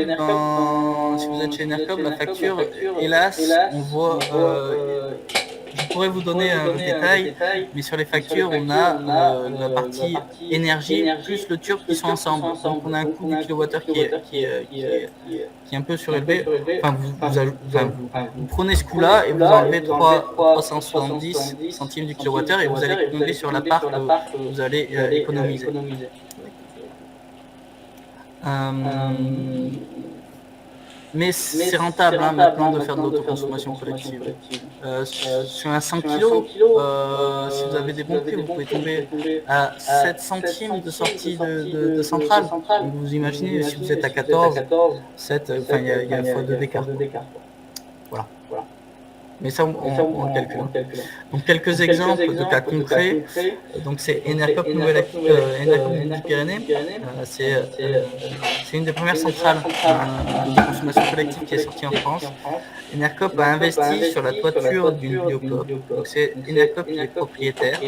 si vous êtes chez Enercop, la facture, hélas, on voit... je pourrais vous donner un détail, mais sur les factures, on a la partie énergie plus le turbo qui sont ensemble. Donc, on a un coût du kilowattheure qui est un peu surélevé. Enfin, vous prenez ce coût-là et vous enlevez 370 centimes du kilowattheure et vous allez tomber sur la part que vous allez économiser. Mais c'est rentable maintenant de faire de l'autoconsommation collective. Sur un 100 kg, si vous avez des bons prix, vous pouvez tomber à 7 centimes de sortie de centrale. Donc vous imaginez, si vous êtes à 14, 7, enfin il y a une fois 2 d'écart. Voilà. Mais ça, on le calcule. Donc quelques exemples de cas concrets. Donc c'est Enercop Midi-Pyrénées. C'est une des premières centrales de consommation collective qui est sortie en France. Enercop a investi sur la toiture d'une biocoop. Donc c'est Enercop qui est propriétaire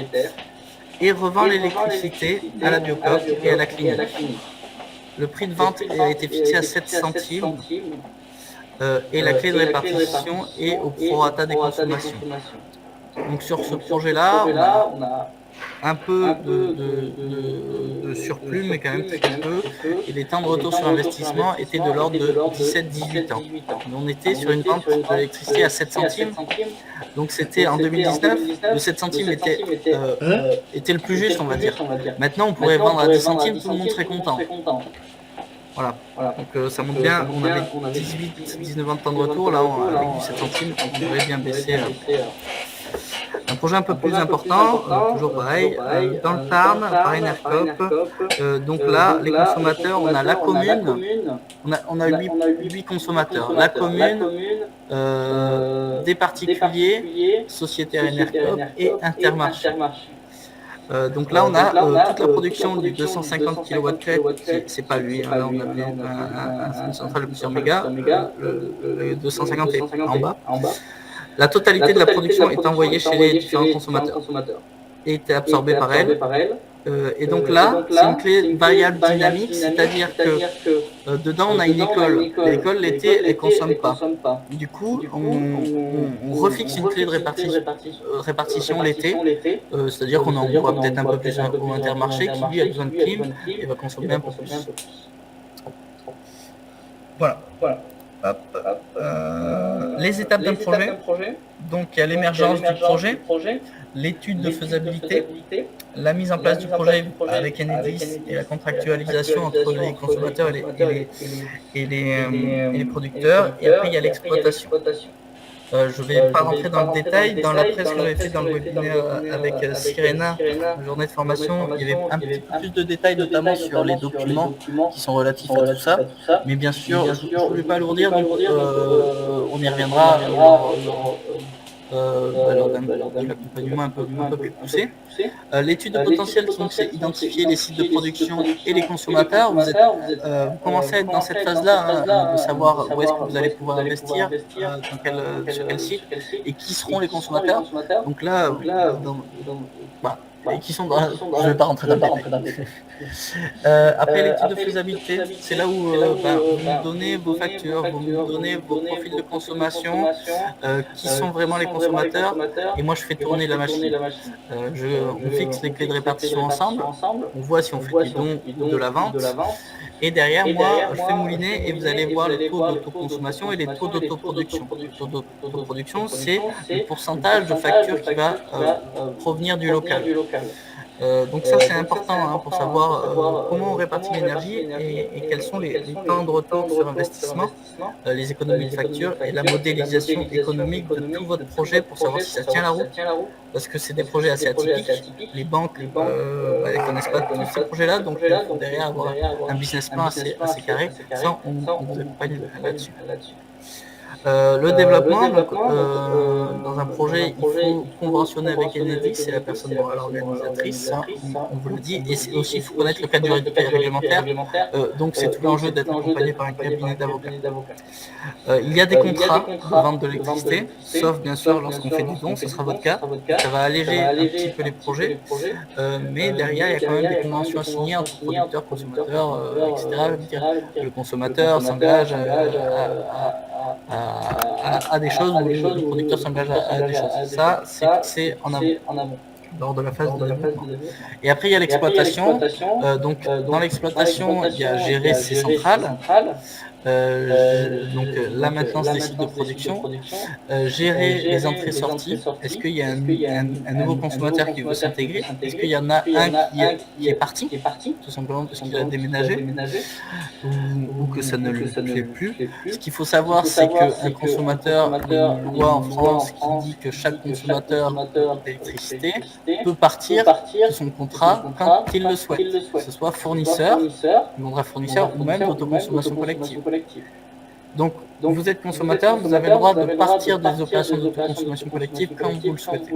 et revend l'électricité à la biocoop et à la clinique. Le prix de vente a été fixé à 7 centimes. Et la clé de répartition est au prorata des consommations. Donc sur ce projet-là, on a un peu de surplus, mais quand même très peu. Et les temps de retour sur investissement étaient de l'ordre de 17-18 ans. On était sur une vente de l'électricité à 7 centimes. Donc c'était en 2019, le 7 centimes était le plus juste, on va dire. Maintenant, on pourrait vendre à 10 centimes, tout le monde serait content. Voilà. Donc ça monte bien, on avait 18-19 ans de temps de retour, là avec du 7 centimes, on devrait bien baisser. Un projet un peu plus important, toujours pareil, dans le Tarn, par Enercop. Donc là, les consommateurs, on a la commune, on a 8 consommateurs. La commune, des particuliers, sociétaires Enercop et Intermarché. Donc là, on a toute la production du 250 kW, c'est pas lui, là on a une centrale de plusieurs mégas, le 250 est en bas. La totalité de la production est envoyée chez les différents consommateurs et était absorbée par elle. Et donc là, c'est une clé variable dynamique, c'est-à-dire que dedans on a une école. L'école l'été, elle ne consomme pas. Du coup, on refixe une clé de répartition l'été, c'est-à-dire qu'on envoie peut-être un peu plus au Intermarché qui lui a besoin de clim et va consommer un peu plus. Voilà. Les étapes d'un projet. Donc il y a l'émergence du projet, l'étude de faisabilité, la mise en place du projet avec Enedis et la contractualisation entre les consommateurs et les producteurs. Et après il y a l'exploitation. Je ne vais pas rentrer dans le détail. Dans la presse que j'avais fait dans le webinaire avec Sirena, la journée de formation, il y avait un petit peu plus de détails, notamment sur les documents qui sont relatifs à tout ça. Mais bien sûr, je ne voulais pas alourdir, donc on y reviendra lors d'un accompagnement un peu plus poussé. L'étude de potentiel, c'est identifier les sites de production et les consommateurs. Vous commencez à être dans cette phase-là, de savoir où est-ce que vous allez pouvoir investir, sur quel site, et qui seront les consommateurs. Donc là, et qui sont dans... Je ne vais pas rentrer dans le détail. Après l'étude de faisabilité, c'est là où vous me donnez vos factures, vous me donnez vos profils de consommation, qui sont vraiment les consommateurs, et moi je fais tourner la machine. On fixe les clés de répartition ensemble, on voit si on fait du don ou de la vente, et derrière moi je fais mouliner et vous allez voir le taux d'autoconsommation et les taux d'autoproduction. Le taux d'autoproduction, c'est le pourcentage de factures qui va provenir du local. Donc ça c'est important hein, pour savoir comment on répartit l'énergie et quels sont les temps de retour sur investissement, les économies de facture et la modélisation économique de tout votre projet pour savoir si ça tient la route, parce que c'est des projets assez atypiques. Les banques elles ne connaissent pas tous ces projets-là, donc il faut derrière avoir un business plan assez carré. Ça, on vous accompagne là-dessus. Le développement, donc, dans un projet, il faut conventionner avec Enedis, c'est la personne morale organisatrice, ça, on vous le dit, et aussi il faut connaître le cadre réglementaire, donc c'est tout l'enjeu d'être accompagné par un cabinet d'avocats. Il y a des contrats de vente de l'électricité, sauf bien sûr lorsqu'on fait du don, ce sera votre cas, ça va alléger un petit peu les projets, mais derrière il y a quand même des conventions à signer entre producteurs, consommateurs, etc. Le consommateur s'engage à des choses, où le producteur s'engage à des choses. Ça, c'est fixé en amont, lors de la phase de développement. Et après, il y a l'exploitation. Donc, dans l'exploitation, il y a gérer ses centrales, donc la maintenance des sites de production, gérer les entrées-sorties. Est-ce qu'il y a un nouveau consommateur qui veut s'intégrer? Est-ce qu'il y en a un qui est parti, tout simplement parce qu'il a déménagé ou que ça ne lui plaît plus? Ce qu'il faut savoir, c'est qu'un consommateur, une loi en France qui dit que chaque consommateur d'électricité peut partir de son contrat quand il le souhaite, que ce soit fournisseur, contrat fournisseur ou même d'autoconsommation collective. Donc, vous êtes consommateur, vous avez le droit de partir des opérations d'autoconsommation collective quand vous le souhaitez.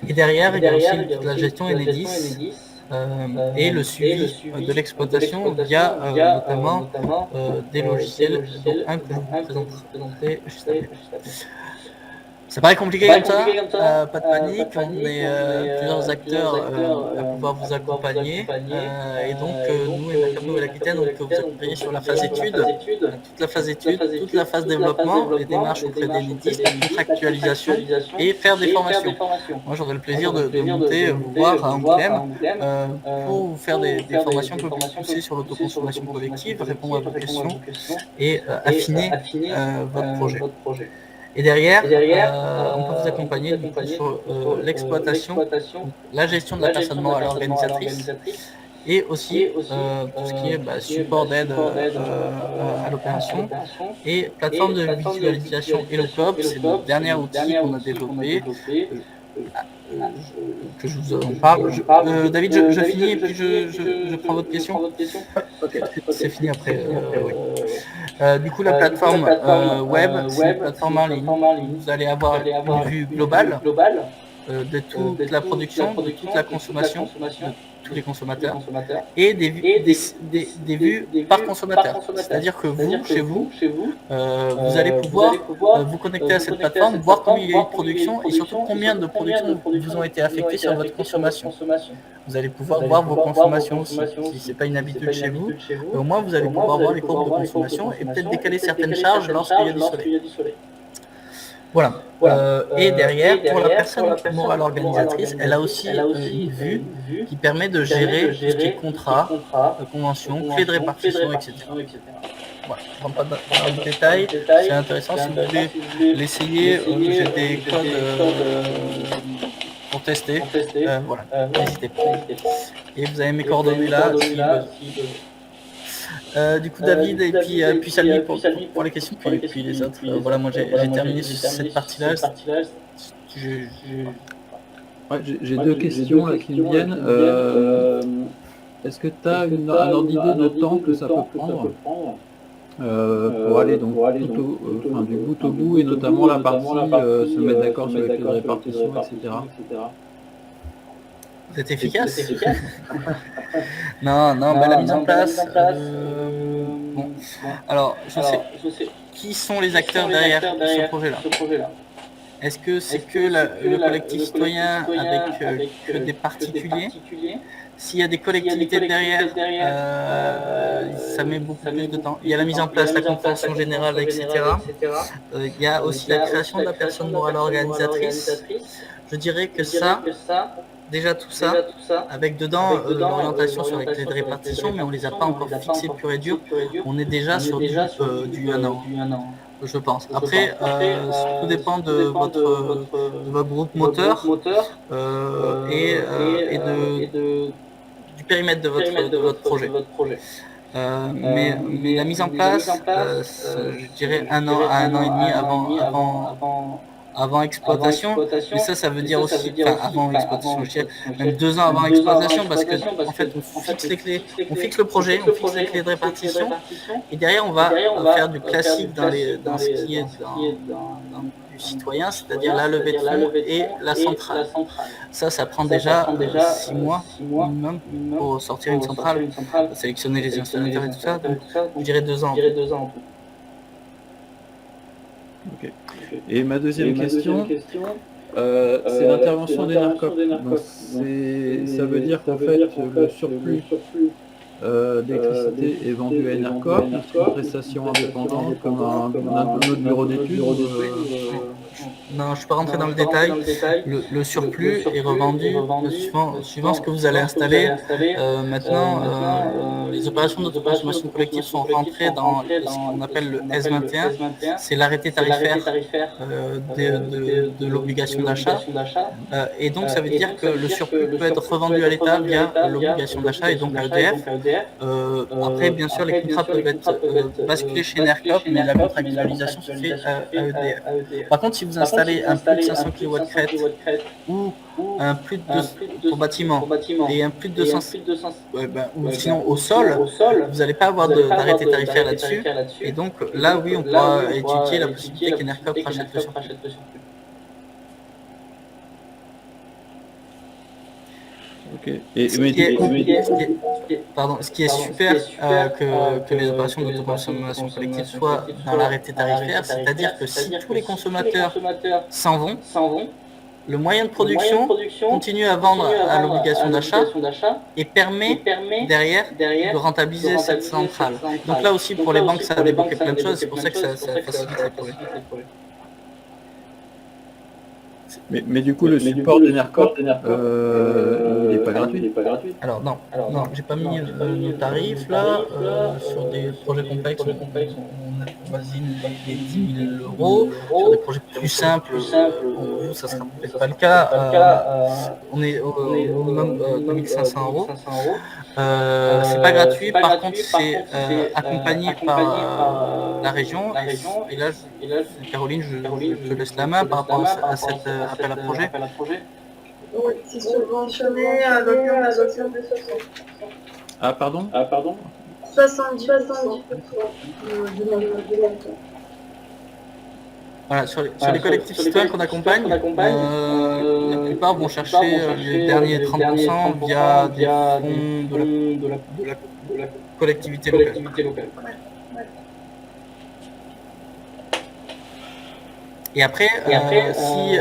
Et derrière, il y a aussi la gestion Enedis et le suivi de l'exploitation via notamment des logiciels, dont un que je vous présenterai juste après. Ça paraît compliqué comme ça, pas de panique, on est plusieurs acteurs à pouvoir vous accompagner, et donc nous, Emercam Nouvelle-Aquitaine, on peut vous accompagner sur la phase étude, toute la phase développement, les démarches auprès d'Enedis, la contractualisation et faire des formations. Moi j'aurai le plaisir de monter, vous voir à Angoulême pour vous faire des formations un peu plus poussées sur l'autoconsommation collective, répondre à vos questions et affiner votre projet. Et derrière, on peut vous accompagner sur l'exploitation, la gestion de la personne morale organisatrice et aussi tout ce qui est support d'aide à l'opération et plateforme de visualisation Elocob, c'est le dernier outil qu'on a développé. Que je vous en parle. David, je finis et puis je prends votre question. Okay. C'est fini après. Oui. Du coup, la plateforme web, c'est une plateforme en ligne. Vous allez avoir une vue globale de toute la production, de toute la consommation, de tous les consommateurs, et des vues par consommateur. C'est-à-dire que vous, chez vous, vous allez pouvoir vous connecter à cette plateforme, voir combien il y a eu de production et surtout combien de productions vous ont été affectées sur votre consommation. Vous allez pouvoir voir vos consommations aussi. Si ce n'est pas une habitude chez vous, au moins vous allez pouvoir voir les courbes de consommation et peut-être décaler certaines charges lorsqu'il y a du soleil. Voilà. Et derrière, pour la personne morale organisatrice, elle a aussi une vue qui permet de gérer tout ce qui est contrat, convention, clé de répartition, etc. Voilà, je ne rentre pas dans le détail, c'est intéressant si vous voulez l'essayer, j'ai des codes pour tester, voilà, n'hésitez pas. Et vous avez mes coordonnées là, du coup David et puis Salmi pour les questions, puis les autres. Voilà, moi j'ai terminé cette partie-là. J'ai deux questions là qui me viennent. Est-ce que tu as un ordre d'idée de temps que ça peut prendre pour aller donc du bout au bout et notamment la partie se mettre d'accord sur les clés de répartition, etc. Vous êtes efficace? Non, la mise en place. Bon. Alors, je sais qui sont les acteurs derrière ce projet-là. Est-ce que c'est que le collectif citoyen avec que des particuliers? S'il y a des collectivités derrière, ça met beaucoup plus de temps. Il y a la mise en place, la compréhension générale, etc. Il y a aussi la création de la personne morale organisatrice. Je dirais que ça, déjà tout ça, avec dedans l'orientation sur les clés de répartition, mais on ne les a pas encore fixées pur et dur. On est déjà sur du 1 an. je pense. Après, tout dépend de votre groupe moteur et du périmètre de votre projet. Mais la mise en place, je dirais 1 an à 1 an et demi avant exploitation, mais ça veut dire aussi, enfin avant exploitation, je dirais même 2 ans avant exploitation, parce que en fait on fixe les clés, on fixe le projet, on fixe les clés de répartition, et derrière on va faire du classique dans ce qui est du citoyen, c'est-à-dire la levée de fonds et la centrale. Ça prend déjà 6 mois minimum pour sortir une centrale, sélectionner les installateurs et tout ça, donc je dirais 2 ans. Ok. Et ma deuxième question, c'est l'intervention d'Enercop. Donc ça veut dire qu'en fait le surplus d'électricité est vendu à Enercop, c'est une prestation indépendante comme un autre bureau d'études. Non, je ne suis pas rentré dans le détail. Le surplus est revendu suivant ce que vous allez installer. Maintenant, les opérations d'autoconsommation collective sont rentrées dans ce qu'on appelle le S21. C'est l'arrêté tarifaire de l'obligation d'achat. Et donc, ça veut dire que le surplus peut être revendu à l'État via l'obligation d'achat et donc à EDF. Après, bien sûr, les contrats peuvent être basculés chez Enercop, mais la contractualisation se fait à EDF. Par contre, si vous installez un plus de 500 kW crête ou un plus de 200 pour bâtiment et un plus de 200 ou sinon au sol, vous n'allez pas avoir d'arrêté tarifaire là-dessus. Et donc là, oui, on pourra étudier la possibilité qu'Enercop rachète le surplus. Ok. Ce qui est super que les opérations d'autoconsommation collective soient dans l'arrêté tarifaire, c'est-à-dire que si tous les consommateurs s'en vont, le moyen de production continue à vendre à l'obligation d'achat et permet derrière de rentabiliser cette centrale. Donc là aussi, pour les banques, ça a débloqué plein de choses, c'est pour ça que ça facilite les projets. Mais du coup, le support d'Enercop, il n'est pas gratuit. Alors non, j'ai pas mis le tarif là sur des projets complexes. On avoisine les 10 000 €. Sur des projets plus simples, pour vous, ça sera peut-être pas le cas. On est au minimum 2500 €. C'est pas gratuit. Par contre, c'est accompagné par la région. Et là, Caroline, je te laisse la main par rapport à cet appel à projet. Oui, c'est subventionné à l'occasion de la dotation de 60. Ah, pardon 70%. Voilà, sur les collectifs citoyens qu'on accompagne, la plupart vont chercher les derniers 30% via des fonds de la collectivité locale. Et après, si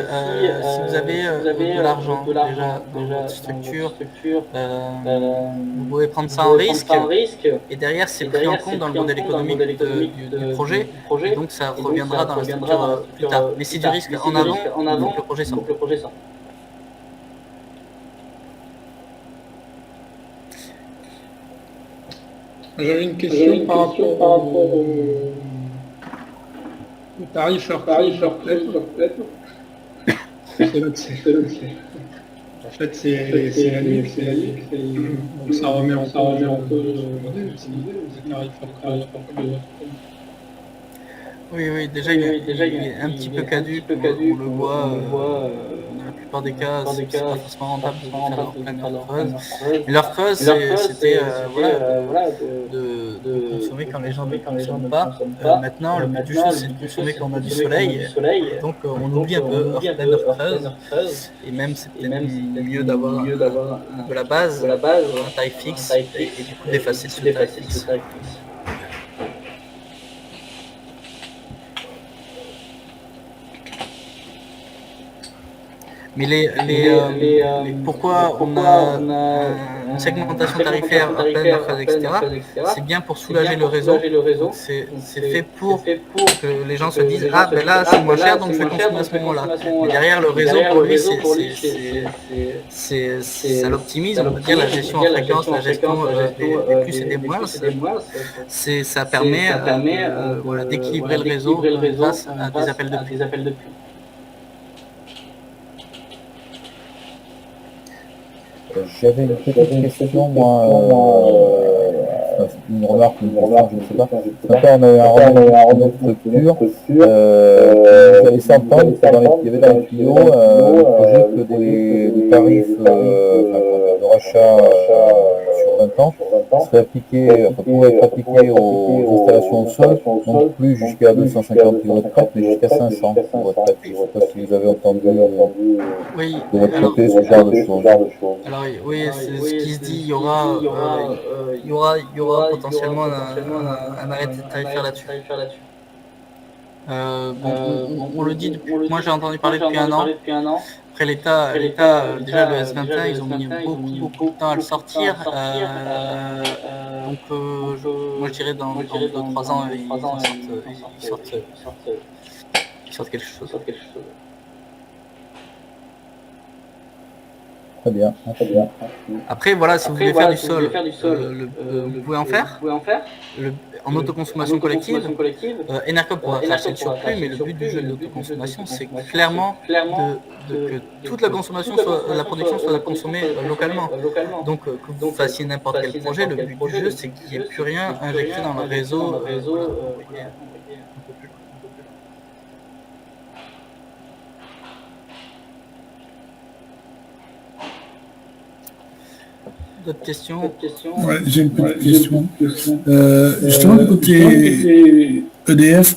vous avez de l'argent déjà dans votre structure, vous pouvez prendre ça en risque, et derrière c'est pris en compte dans le modèle économique du projet, et donc ça reviendra dans la structure plus tard. Mais c'est du risque en avant, donc le projet sort. J'avais une question par rapport au tarif heure complète. C'est le C. En fait, c'est annuel. Donc ça remet en cause les tarifs heure complète. Oui, déjà il est un petit peu caduc, on le voit dans la plupart des cas, c'est pas forcément rentable de faire leur pleine heure creuse. Mais l'heure creuse, c'était de consommer quand les gens ne consomment pas. Maintenant, le but du jeu, c'est de consommer quand on a du soleil. Donc on oublie un peu heure pleine, heure creuse. Et même, c'est peut-être mieux d'avoir de la base, un tarif fixe, et du coup d'effacer ce tarif fixe. Mais pourquoi on a une segmentation tarifaire à pleine phase, etc. C'est bien pour soulager le réseau. C'est fait pour que les gens se disent ah ben là c'est moins cher donc je vais consommer à ce moment-là. Mais derrière le réseau pour lui ça l'optimise, on va dire la gestion en fréquence, la gestion des plus et des moins. Ça permet voilà, d'équilibrer le réseau grâce à des appels de prix. J'avais une petite question, moi, c'est une remarque, je ne sais pas. Ce matin, on avait un rendez-vous de structure, vous laissé entendre qu'il y avait dans les tuyaux le projet que des tarifs de rachat sur 20 ans pourraient être appliqués aux installations au sol, non plus jusqu'à 250 kW de crête, mais jusqu'à 500 kW de crête. Je ne sais pas si vous avez entendu de votre côté ce genre de choses. Alors oui, c'est ce qui se dit, il y aura potentiellement un arrêté tarifaire là-dessus. On le dit depuis, moi j'ai entendu parler depuis un an. Après l'État, déjà le S21, ils ont mis beaucoup de temps à le sortir. Donc moi je dirais dans 2-3 ans, ils sortent quelque chose. Très bien. Après, voilà, si vous voulez faire du sol, vous pouvez en faire. En autoconsommation collective, Enercop pourra racheter le surplus, mais le but du jeu de l'autoconsommation, c'est clairement que toute la consommation, la production soit consommée localement. Donc, que vous fassiez n'importe quel projet, le but du jeu, c'est qu'il n'y ait plus rien injecté dans le réseau. D'autres questions? Ouais, j'ai une petite question. Justement, du côté EDF,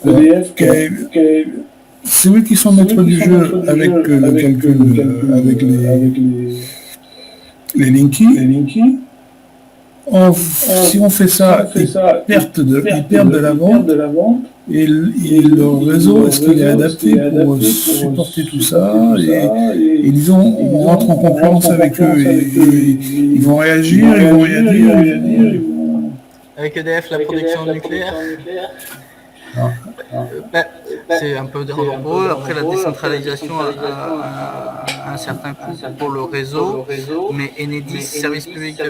c'est eux qui sont maîtres du jeu avec le calcul, avec les linkies. Si on fait ça, ils perdent de la vente. Et le réseau, est-ce qu'il est adapté pour supporter tout ça et disons, on rentre en concurrence avec eux et ils vont réagir, ils vont rien dire. Avec EDF, la production nucléaire, c'est un peu dérangeant pour eux. Après, la décentralisation a un certain coût pour le réseau, mais Enedis, service public,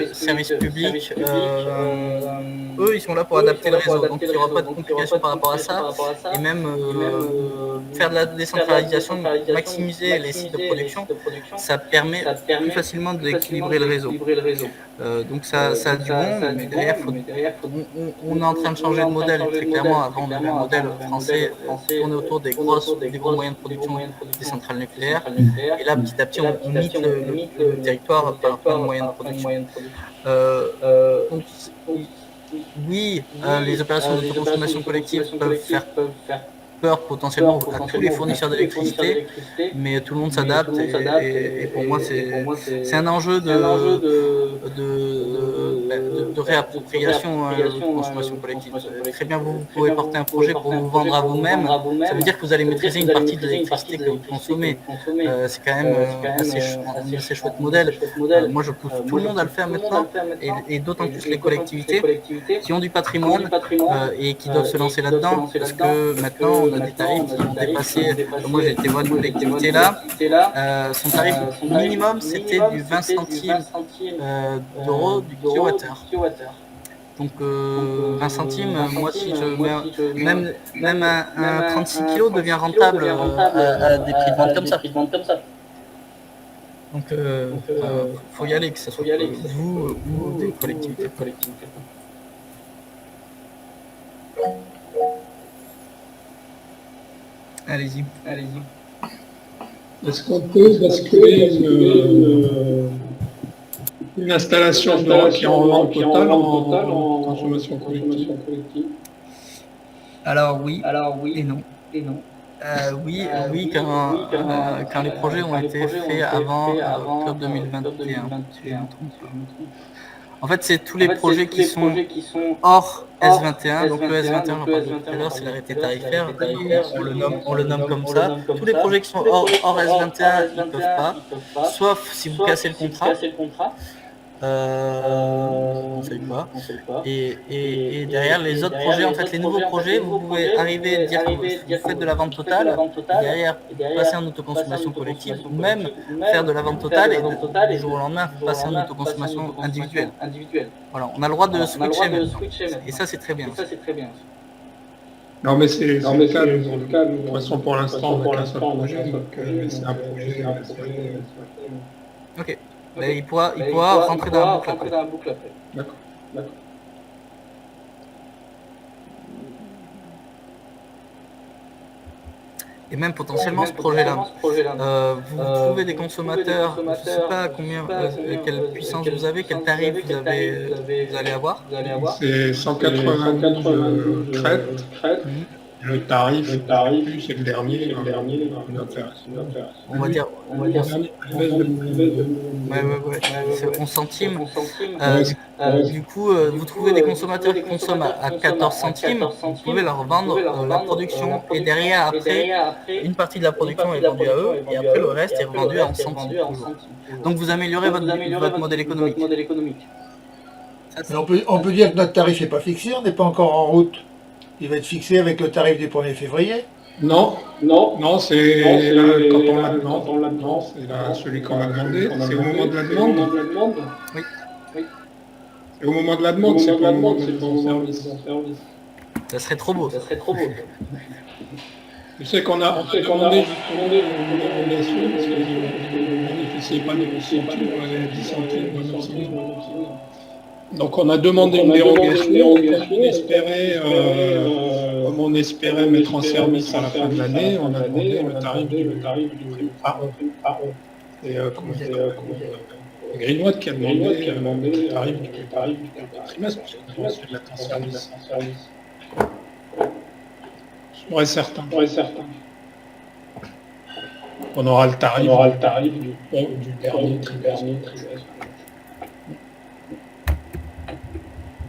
eux, ils sont là pour adapter le réseau. Donc, il n'y aura pas de complications par rapport à ça. Et même faire de la décentralisation, maximiser les sites de production, ça permet plus facilement d'équilibrer le réseau. Donc, ça a du bon, mais derrière, on est en train de changer de modèle. Très clairement, avant, on avait un modèle français tourné autour des gros moyens de production des centrales nucléaires. Et là, petit à petit, on mythe le territoire par rapport aux moyens de production. Donc, oui, les opérations d'autoconsommation collective peuvent faire peur potentiellement à tous les fournisseurs d'électricité, mais tout le monde s'adapte et pour moi c'est un enjeu de réappropriation de consommation collective. Très bien, vous pouvez porter un projet pour vous vendre à vous-même, ça veut dire que vous allez maîtriser une partie de l'électricité que vous consommez. C'est quand même un assez chouette modèle. Moi je pousse tout le monde à le faire maintenant et d'autant plus les collectivités qui ont du patrimoine et qui doivent se lancer là-dedans parce que maintenant on a des tarifs qui ont dépassé. Moi j'ai été voir une collectivité là, son tarif minimum c'était du 20 centimes d'euros du kilowattheure. Donc 20 centimes, moi si je mets même un 36 kg devient rentable à des prix de vente comme ça. Donc faut y aller, que ce soit vous ou des collectivités. Allez-y. Est-ce qu'on peut basculer une installation qui est en vente totale en consommation collective? Alors oui et non. Oui, quand les projets ont été faits avant octobre 2021. En fait, c'est tous les projets qui sont hors S21. Donc le S21, j'en parlais tout à l'heure, c'est l'arrêté tarifaire. On le nomme comme ça. Tous les projets qui sont hors S21, ils ne peuvent pas. Sauf si vous cassez le contrat. On ne sait pas. Et derrière les autres projets, en fait, les nouveaux projets, vous pouvez arriver, dire que vous faites de la vente totale, et derrière passer en autoconsommation collective, ou même faire de la vente totale et du jour au lendemain passer en autoconsommation individuelle. Voilà, on a le droit de switcher maintenant. Et ça, c'est très bien. Non, mais c'est le cas. De toute façon, pour l'instant, on a qu'un seul projet, donc c'est un projet. Ok. Mais il pourra rentrer dans la boucle après. D'accord. Et même potentiellement ce projet-là. Vous trouvez des consommateurs, je ne sais pas quelle puissance vous avez, quel tarif vous allez avoir. C'est 192 crêtes. Le tarif plus c'est le dernier. On va dire. Ouais. C'est 11 centimes. Du coup, vous trouvez des consommateurs qui consomment à 14 centimes, vous pouvez leur vendre la production. Et derrière, après, une partie de la production est vendue à eux, et après le reste est revendu à 11 centimes. Donc vous améliorez votre modèle économique. On peut dire que notre tarif n'est pas fixé, on n'est pas encore en route. Il va être fixé avec le tarif du 1er février. Non, c'est quand on la demande, c'est celui qu'on a demandé, c'est au moment de la demande. Oui. C'est au moment de la demande, c'est pas au moment de ton service. Ça serait trop beau. Je sais qu'on a demandé justement des recommandations, parce que vous ne bénéficiez pas des centimes, 10 centimes, 9 centimes. Donc on a demandé une dérogation, comme on espérait mettre en service à la fin de l'année, on a demandé le tarif du par an. Et Greenwatt qui a demandé le tarif du trimestre, parce qu'on a fait de la en service. Sûr et certain. On aura le tarif du dernier trimestre.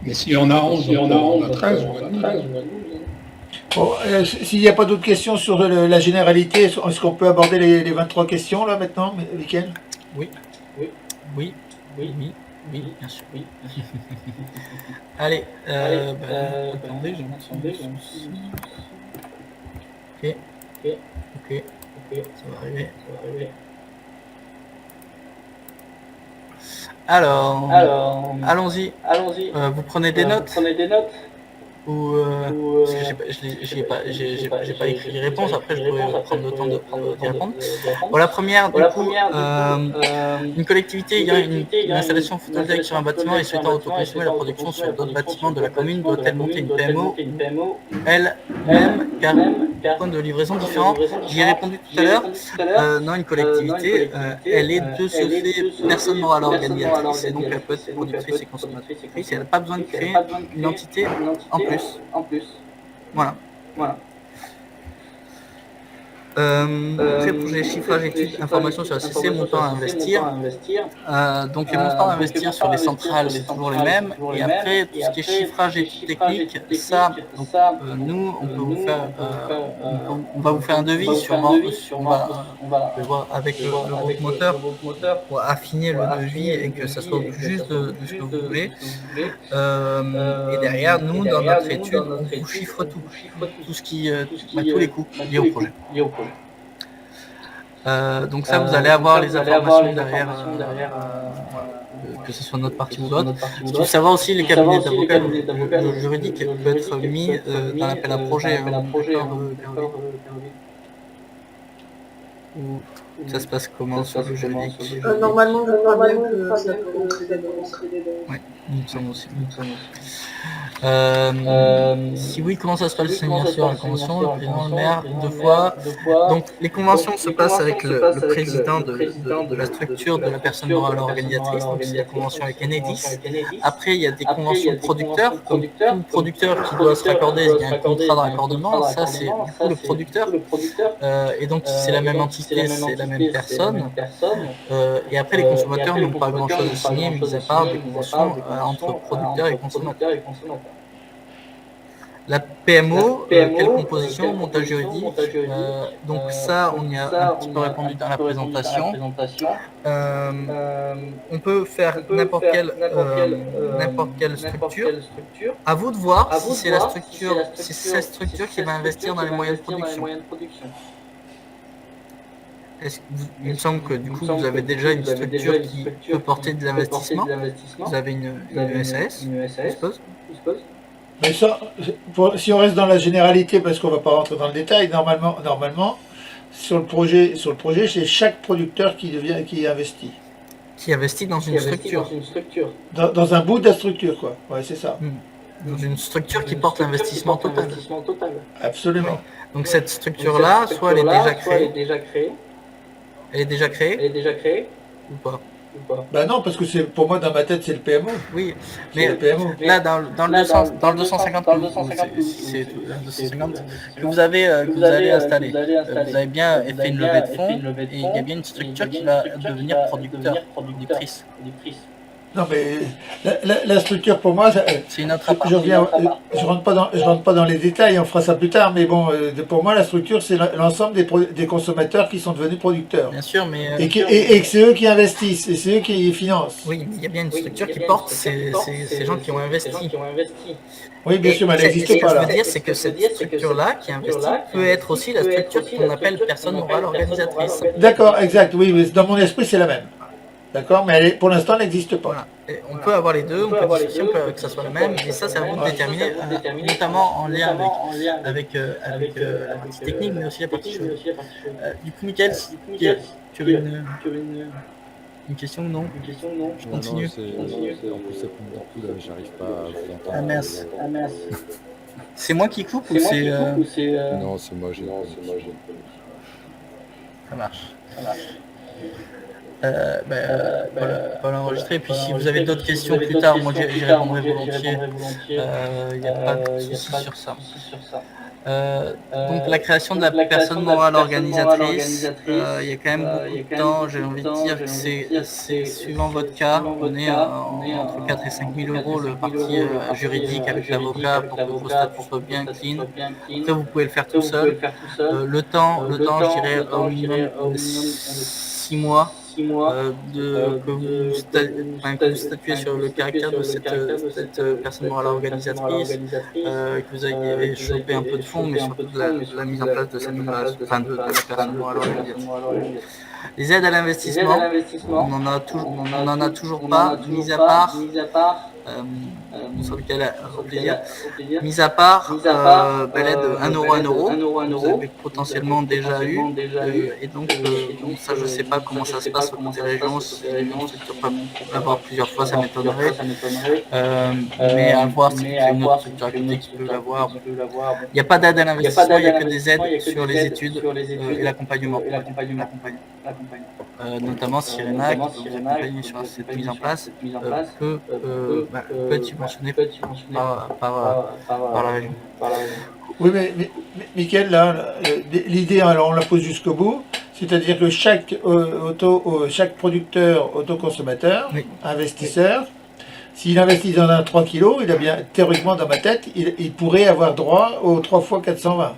Mais si on a 11, on a 13, on a 12. Bon, s'il n'y a pas d'autres questions sur la généralité, est-ce qu'on peut aborder les 23 questions là maintenant, Mickaël ? Oui, bien sûr. Allez, attendez, je monte son souci. Ok, ça va arriver. Alors, allons-y. Vous prenez des notes ou parce que j'ai pas écrit les réponses. Après, je pourrais prendre le temps d'y répondre. Bon, la première, du coup, une collectivité ayant une installation photovoltaïque sur un bâtiment et souhaitant autoconsommer la production sur d'autres bâtiments de la commune doit-elle monter une PMO elle-même car point de livraison différent. J'y ai répondu tout à l'heure. Non, une collectivité, elle est de ce fait personne morale organisatrice et donc elle peut être productrice et consommatrice. Et elle n'a pas besoin de créer une entité en plus. Voilà. Après, projet chiffrage, études, informations sur la CC, montant à investir. Donc les montants à investir sur les centrales, c'est toujours les mêmes. Et après, tout ce qui est chiffrage, études techniques, ça, donc, nous, on peut vous faire, on va vous faire un devis sûrement. On va voir avec le robot moteur pour affiner le devis et que ça soit au plus juste de ce que vous voulez. Et derrière, nous, dans notre étude, on vous chiffre tout ce qui, tous les coûts liés au projet. Donc ça, vous allez avoir les informations derrière, que ce soit notre partie ou d'autres. Il faut savoir aussi les cabinets d'avocats juridiques peuvent être mis dans l'appel à projet. Ça se passe comment sur le juridique? Normalement, je crois bien que ça peut rentrer dedans. Oui, nous sommes aussi. Si oui, comment ça se passe sur la convention? Le président, le maire, 2 fois. Donc les conventions se passent avec le président de la structure de la personne morale organisatrice, donc c'est la convention avec Enedis. Après, il y a des conventions de producteurs, comme tout producteur qui doit se raccorder, il y a un contrat de raccordement, ça c'est du coup le producteur. Et donc c'est la même entité entité, c'est la même personne. Et après, les consommateurs n'ont pas grand-chose à signer, mis à part des conventions entre producteurs et consommateurs. La PMO, quelle composition, montage juridique, donc ça, on y a un petit peu répondu dans la présentation. On peut faire n'importe quelle structure. À vous de voir si c'est cette structure qui va investir dans les moyens de production. Il me semble que du coup, vous avez déjà une structure qui peut porter de l'investissement. Vous avez une SAS, je suppose. Mais ça, si on reste dans la généralité, parce qu'on ne va pas rentrer dans le détail, normalement sur le projet, c'est chaque producteur qui investit. Qui investit dans une structure. Dans un bout de la structure, quoi. Ouais, c'est ça. Dans une structure qui porte l'investissement total. Absolument. Oui. Donc cette structure-là, soit elle est déjà créée. Elle est déjà créée ou pas? Bah non, parce que pour moi, dans ma tête, c'est le PMO. Oui, mais là, dans le 250 que vous allez installer, vous avez bien fait une levée de fonds et il y a bien une structure qui va devenir producteur du prix. Non, mais la structure, pour moi, c'est une autre je rentre pas dans les détails, on fera ça plus tard, mais bon, pour moi, la structure, c'est l'ensemble des consommateurs qui sont devenus producteurs. Bien sûr, mais... Et que c'est eux qui investissent, et c'est eux qui financent. Oui, mais il y a bien une structure qui porte ces gens qui ont investi. Oui, bien sûr, mais elle n'existe pas là. Ce que je veux dire, c'est que cette structure-là qui investit peut être aussi la structure qu'on appelle personne morale organisatrice. D'accord, exact, oui, mais dans mon esprit, c'est la même. D'accord, mais pour l'instant, elle n'existe pas. Voilà. On peut avoir les deux, on peut discuter, que ça soit la même, et ça, c'est à vous de déterminer, notamment en lien avec la partie technique, mais aussi la partie chaude. Du coup, Mickaël, tu avais une question ou non? Je continue. En plus, ça coupe beaucoup, là, j'arrive pas à vous entendre. Ah mince. C'est moi qui coupe ou c'est... Non, c'est moi, j'ai Ça marche. Pas l'enregistrer. Et puis si vous avez d'autres questions plus tard, moi j'y répondrai volontiers. Il n'y a pas de souci sur ça. Donc la création de la personne morale organisatrice, il y a quand même beaucoup de temps. J'ai envie de dire que c'est suivant votre cas, on est entre 4 et 5 000 euros le parti juridique avec l'avocat pour que vos statuts soient bien clean. Après vous pouvez le faire tout seul. Le temps, je dirais au minimum 6 mois. Que vous statuez sur le caractère de cette personne morale organisatrice, que vous ayez chopé un peu de fonds, mais surtout de la mise en place de cette de la personne morale organisatrice. Les aides à l'investissement, on n'en a toujours pas, mis à part mis à part l'aide 1 euro, vous avez potentiellement déjà eu, et donc ça je sais pas comment ça se passe au côté région, si une structure peut l'avoir plusieurs fois, ça m'étonnerait, mais à voir si c'est une autre structure à côté qui peut l'avoir. Il n'y a pas d'aide à l'investissement, il n'y a que des aides sur les études et l'accompagnement. Notamment Sirena qui peut vous accompagner sur cette mise en place peut être subventionné par la région. Oui, mais Mickaël, là, l'idée, alors on la pose jusqu'au bout, c'est-à-dire que chaque producteur autoconsommateur, investisseur, s'il investit dans un 3 kg, il a bien, théoriquement dans ma tête, il pourrait avoir droit aux 3 fois 420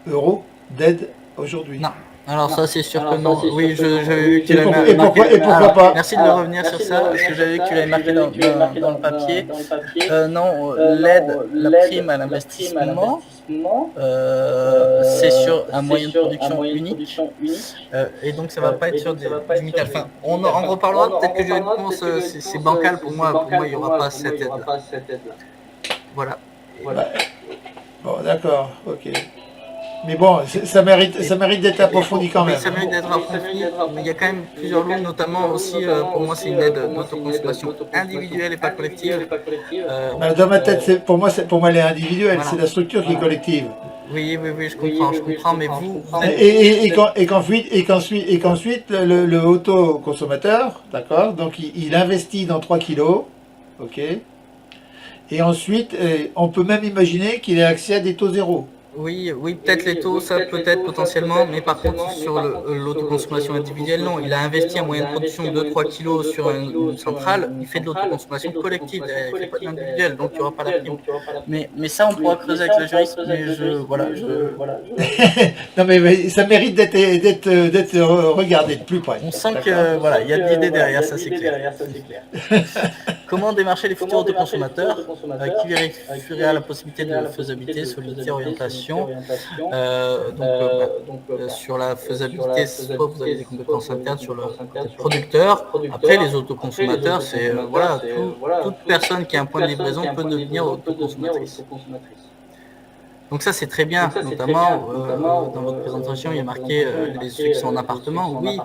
euros d'aide aujourd'hui. Non. Alors ça c'est sûr que non. Oui, j'avais vu que tu l'avais marqué. Et pourquoi pas? Merci de revenir sur ça, parce que j'avais vu que tu l'avais marqué dans le papier. Non, l'aide, la prime à l'investissement, c'est sur un moyen de production unique. Et donc ça va pas être sur du métal. Enfin, on en reparlera, peut-être que je réponse, c'est bancal pour moi. Pour moi, il n'y aura pas cette aide-là. Voilà. Bon, d'accord, ok. Mais bon, ça mérite d'être approfondi quand même. Ça mérite d'être approfondi, mais il y a quand même plusieurs lots, notamment aussi, pour moi, c'est une aide d'autoconsommation individuelle et pas collective. Dans ma tête, pour moi, elle est individuelle, c'est la structure qui est collective. Oui, je comprends, mais vous... Et qu'ensuite, le autoconsommateur, d'accord, donc il investit dans 3 kilos, ok, et ensuite, on peut même imaginer qu'il ait accès à des taux zéro. Oui, peut-être les taux, ça peut-être potentiellement, mais par contre sur l'autoconsommation individuelle, non. Il a investi en moyenne de production 2-3 kg sur une centrale, il fait de l'autoconsommation collective, il ne fait pas de l'individuel, donc il n'y aura pas la prime. Mais ça, on pourra creuser avec le juriste, mais non mais ça mérite d'être regardé de plus près. On sent que voilà, il y a de l'idée derrière, ça c'est clair. Comment démarcher les futurs autoconsommateurs qui vérifieraient la possibilité de faisabilité, solidité, orientation. Sur la faisabilité, soit vous avez des compétences internes sur le producteur. Après, les autoconsommateurs, c'est toute personne qui a un point de livraison peut devenir autoconsommatrice. Donc ça c'est très bien, notamment dans votre présentation il y a marqué ceux qui sont en appartement, oui,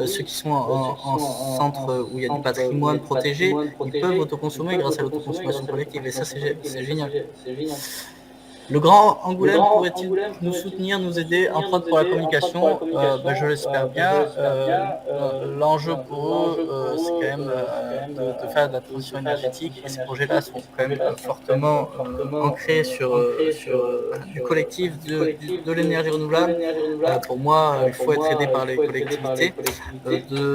ceux qui sont en centre où il y a du patrimoine protégé, ils peuvent autoconsommer grâce à l'autoconsommation collective et ça c'est génial. Le Grand Angoulême pourrait-il nous soutenir, nous aider en prod pour la communication? Je l'espère bien. L'enjeu pour eux, c'est quand même de faire de la transition énergétique et ces projets-là sont quand même fortement ancrés sur du collectif, de l'énergie renouvelable. Pour moi, il faut être aidé par les collectivités.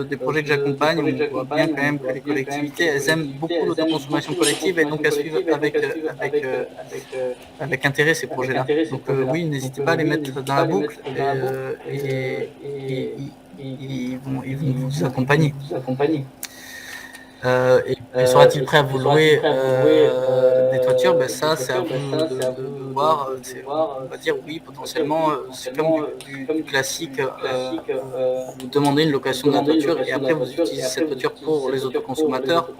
Des projets que j'accompagne, on voit bien quand même que les collectivités, elles aiment beaucoup l'autoconsommation collective et donc elles suivent avec intérêt ces projets-là. Donc oui, n'hésitez pas à les mettre dans la boucle et ils vont vous accompagner. Et sera-t-il prêt à vous louer des toitures? Ça, c'est à vous de voir. On va dire oui, potentiellement, c'est comme du classique. Vous demandez une location de la toiture et après vous utilisez cette toiture pour les autoconsommateurs.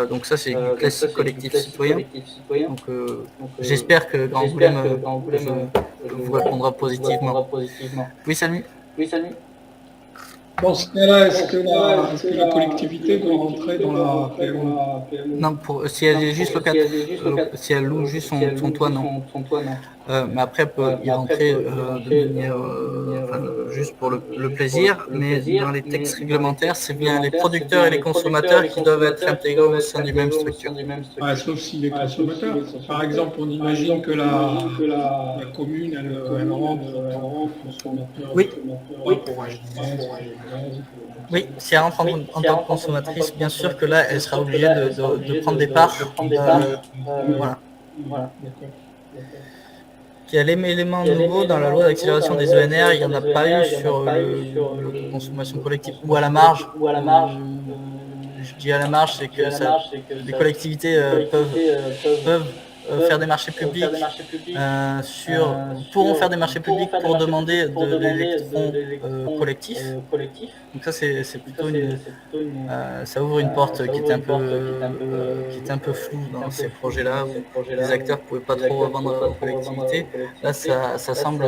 Donc ça, c'est du classique collectif citoyen. Donc j'espère que Grand Angoulême vous répondra positivement. Oui, Samy. Dans ce cas-là, est-ce que la collectivité doit rentrer dans la PME? Non, si elle est juste locataire, si elle loue juste son toit, non. Mais après, elle peut y rentrer de manière juste pour le plaisir. Mais dans les textes réglementaires, c'est bien les producteurs et les consommateurs qui doivent être intégrés au sein d'une même structure. Sauf si les consommateurs. Par exemple, on imagine que la commune, elle rentre consommateur. Oui. Oui, si elle rentre en tant que consommatrice, bien sûr que là, elle sera obligée de prendre des parts. Voilà. Il y a l'élément nouveau dans la loi d'accélération des ENR, il n'y en a pas eu sur la consommation collective ou à la marge. Je dis à la marge, c'est que les collectivités peuvent faire des marchés publics pourront faire des marchés publics pour demander de l'électron collectif. Donc ça c'est plutôt ça ouvre une porte qui était un peu floue dans ces projets-là où les acteurs pouvaient pas trop vendre aux collectivités. Là ça semble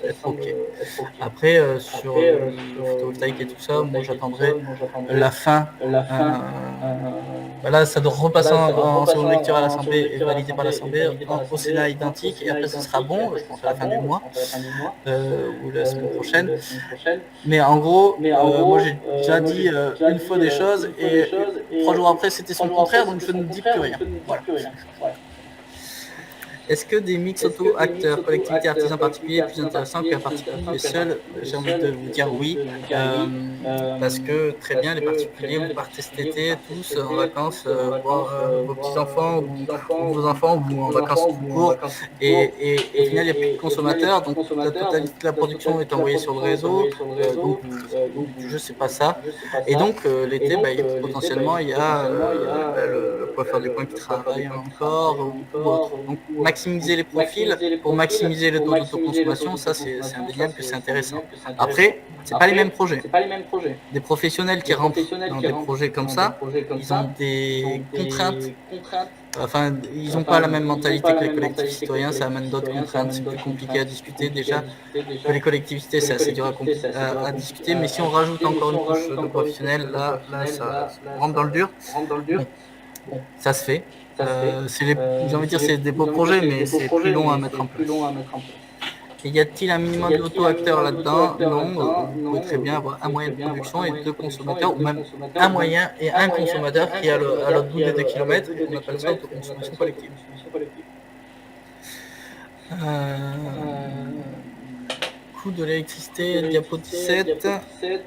être ok. Après sur le photovoltaïque et tout ça, moi j'attendrai la fin. Là ça doit repasser en seconde lecture à l'Assemblée et validé par l'Assemblée au Sénat identique et après ce sera bon, je pense à la fin du mois ou la semaine prochaine. Mais en gros, moi j'ai déjà dit une fois des choses et 3 jours après c'était son contraire, donc je ne dis plus rien. Voilà. Est-ce que des mix auto-acteurs, collectivités, artisans particuliers est plus intéressant qu'un particulier seul? J'ai envie de vous dire oui, parce que très bien, les particuliers, vous partez cet été tous en vacances, voir vos petits-enfants ou vos enfants ou en vacances tout court, et au final, il n'y a plus de consommateurs, donc la totalité de la production est envoyée sur le réseau, donc du jeu, c'est pas ça. Et donc, l'été, potentiellement, il y a le coiffeur du coin qui travaille encore, ou autre. Donc, maximiser les profils pour maximiser le taux d'autoconsommation, ça c'est indéniable que c'est intéressant. Après, c'est pas les mêmes projets. Des professionnels qui rentrent dans des projets comme ça, ils ont des contraintes. Enfin, ils n'ont pas la même mentalité que les collectifs citoyens, ça amène d'autres contraintes, c'est plus compliqué à discuter déjà. Que les collectivités, c'est assez dur à discuter, mais si on rajoute encore une couche de professionnels, là ça rentre dans le dur. Bon, ça se fait. J'ai envie de dire c'est des beaux projets, mais c'est plus long à mettre en place. Et y a-t-il un minimum d'auto-acteurs là-dedans? Non, vous pouvez très bien avoir un moyen de production et 2 consommateurs, ou même un moyen et un consommateur qui est à l'autre bout des 2 km, et on appelle ça autoconsommation collective. Coût de l'électricité, diapo 17.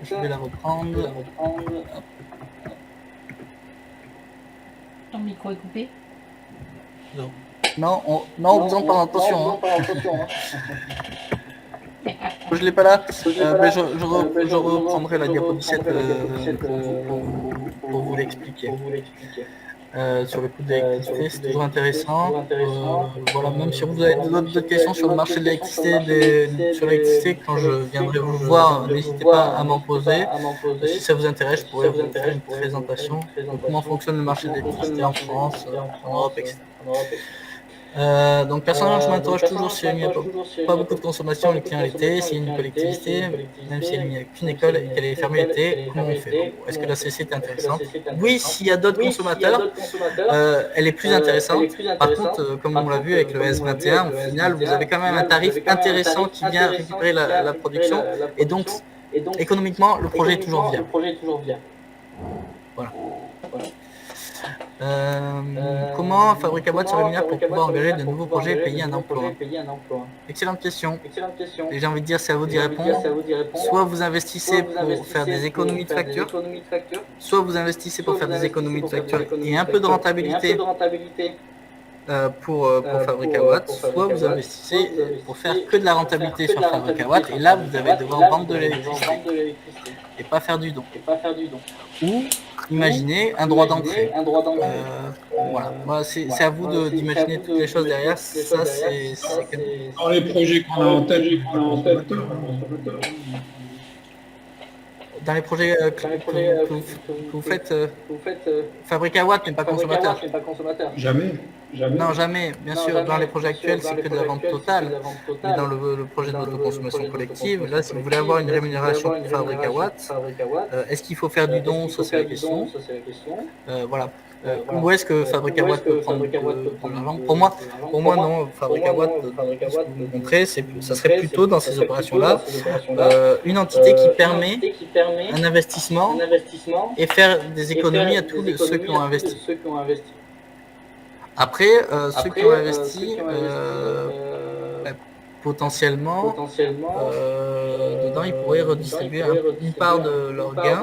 Je vais la reprendre. Ton micro est coupé. Non, on vous entend, attention. Je l'ai pas là, mais je reprendrai la diapo 17 pour vous l'expliquer. Sur le coût de l'électricité, c'est toujours intéressant. Voilà, même si vous avez d'autres questions sur le marché de l'électricité, quand je viendrai vous voir, n'hésitez pas à m'en poser. Si ça vous intéresse, je pourrais vous faire une présentation de comment fonctionne le marché de l'électricité en France, en Europe, etc. Donc personnellement, je m'interroge toujours s'il n'y a pas beaucoup de consommation les clients l'été, s'il y a une collectivité, même s'il n'y a qu'une école et qu'elle est fermée l'été, comment on fait? Est-ce que la CC est intéressante? Oui, s'il y a d'autres consommateurs, elle est plus intéressante. Par contre, comme on l'a vu avec le S21, au final, vous avez quand même un tarif intéressant qui vient récupérer la production, et donc économiquement, le projet est toujours viable. Voilà. Comment Fabrica Boîte se rémunère pour pouvoir engager de nouveaux projets et payer un emploi? Excellente question. Et j'ai envie de dire, c'est à vous d'y répondre. Soit vous investissez pour faire des économies de facture, soit vous investissez pour faire des économies de facture et un peu de rentabilité pour Fabrica Watt, soit vous investissez pour faire que de la rentabilité sur Fabrica Watt, et là vous allez devoir vendre de l'électricité et pas faire du don. Ou imaginez un droit d'entrée. Voilà, c'est à vous d'imaginer toutes les choses derrière. Ça, c'est dans les projets qu'on a en tête, dans les projets que vous faites, Fabrica Watt n'est pas consommateur. Jamais. Non, jamais. Bien sûr, dans les projets actuels, c'est que de la vente totale. Mais dans le projet de l'autoconsommation collective, là, si vous voulez avoir une rémunération pour Fabrica Watt, est-ce qu'il faut faire du don? Ça, c'est la question. Voilà. Où est-ce que Fabrica Watt peut prendre de l'argent? Pour moi, non. Fabrica Watt, ce que vous me montrez, ça serait plutôt dans ces opérations-là une entité qui permet un investissement et faire des économies à tous ceux qui ont investi. Après, ceux qui ont investi, potentiellement, dedans, ils pourraient redistribuer une part de leurs gains,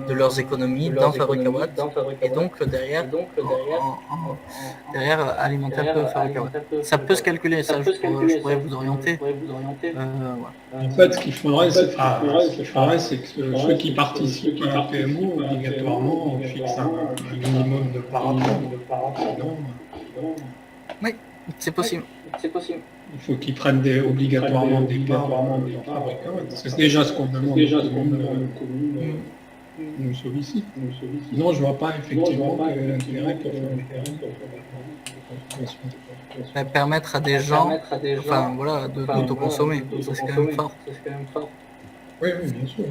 de leurs économies dans Fabrica Watt, et donc derrière alimenter un peu Fabrica Watt. Ça peut se calculer, ça je pourrais vous orienter. En fait, ce qu'il faudrait, c'est que ceux qui participent à la PMO, obligatoirement, fixent un minimum de parapluie. Oui, c'est possible. Il faut qu'ils prennent obligatoirement des parts dans Fabrica Watt. C'est déjà ce qu'on demande nous sollicite. Sinon, je ne vois pas effectivement l'intérêt pour permettre à des gens, enfin voilà, d'autoconsommer. Ça, c'est quand même fort. Oui, bien sûr.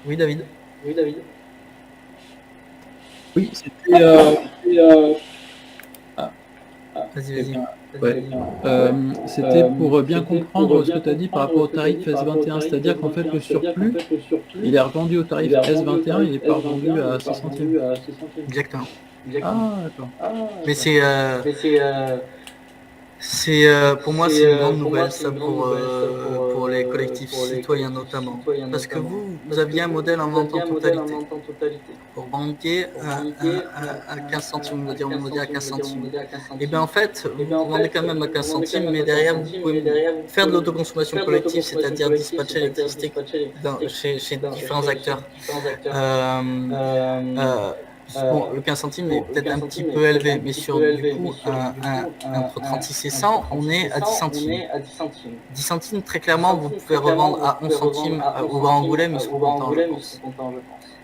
Oui, David. Oui, c'était... Vas-y. Ouais. C'était pour bien comprendre ce que tu as dit par rapport au tarif S21, c'est-à-dire qu'en fait le surplus, il est revendu au tarif S21, il n'est pas revendu à 6 centimes. Exactement. Ah, d'accord. Mais pour moi, c'est une grande nouvelle, ça, pour les collectifs citoyens notamment. Parce que vous aviez un modèle en vente en totalité. Pour banquier à 15 centimes, on va dire à 15 centimes. Et bien en fait, vous vendez quand même à 15 centimes, mais derrière, vous pouvez faire de l'autoconsommation collective, c'est-à-dire dispatcher l'électricité chez différents acteurs. Bon, le 15 centimes est peut-être un petit peu élevé, mais sur du coup, entre 36 et 100, on est à 10 centimes. 10 centimes, très clairement, vous pouvez revendre à 11 centimes au Grand Angoulême, ils seront contents, je pense.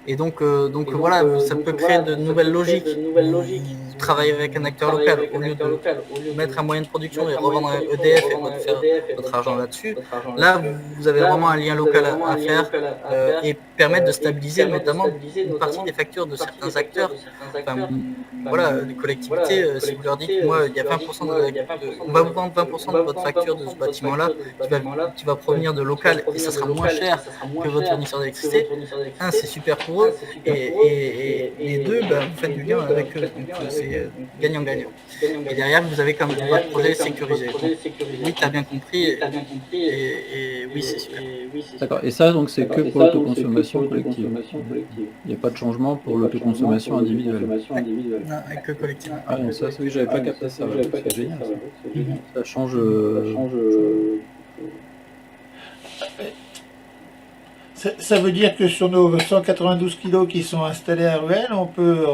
Et donc voilà, ça peut créer de nouvelles logiques. Vous travaillez avec un acteur local, au lieu de mettre un moyen de production et revendre un EDF et faire votre argent là-dessus. Là, vous avez vraiment un lien local à faire et permettre de stabiliser notamment une partie des factures de certains acteurs. Enfin, voilà, les collectivités, si vous leur dites, moi, il y a 20% on va vous vendre 20% de votre facture de ce bâtiment-là qui va provenir de local et ça sera moins cher que votre fournisseur d'électricité. C'est super pour eux, et les deux, vous faites du lien avec eux. Donc, c'est gagnant-gagnant. Et derrière, vous avez comme votre projet sécurisé. Donc, oui, tu as bien compris, et oui, c'est super. D'accord. Et ça, donc, c'est que pour l'autoconsommation collective. Il n'y a pas de changement pour l'autoconsommation individuelle. Non, que collective. Ah non, ça, oui, j'avais pas capté ça. C'est génial. Ça change. Ça veut dire que sur nos 192 kilos qui sont installés à Ruelle, on peut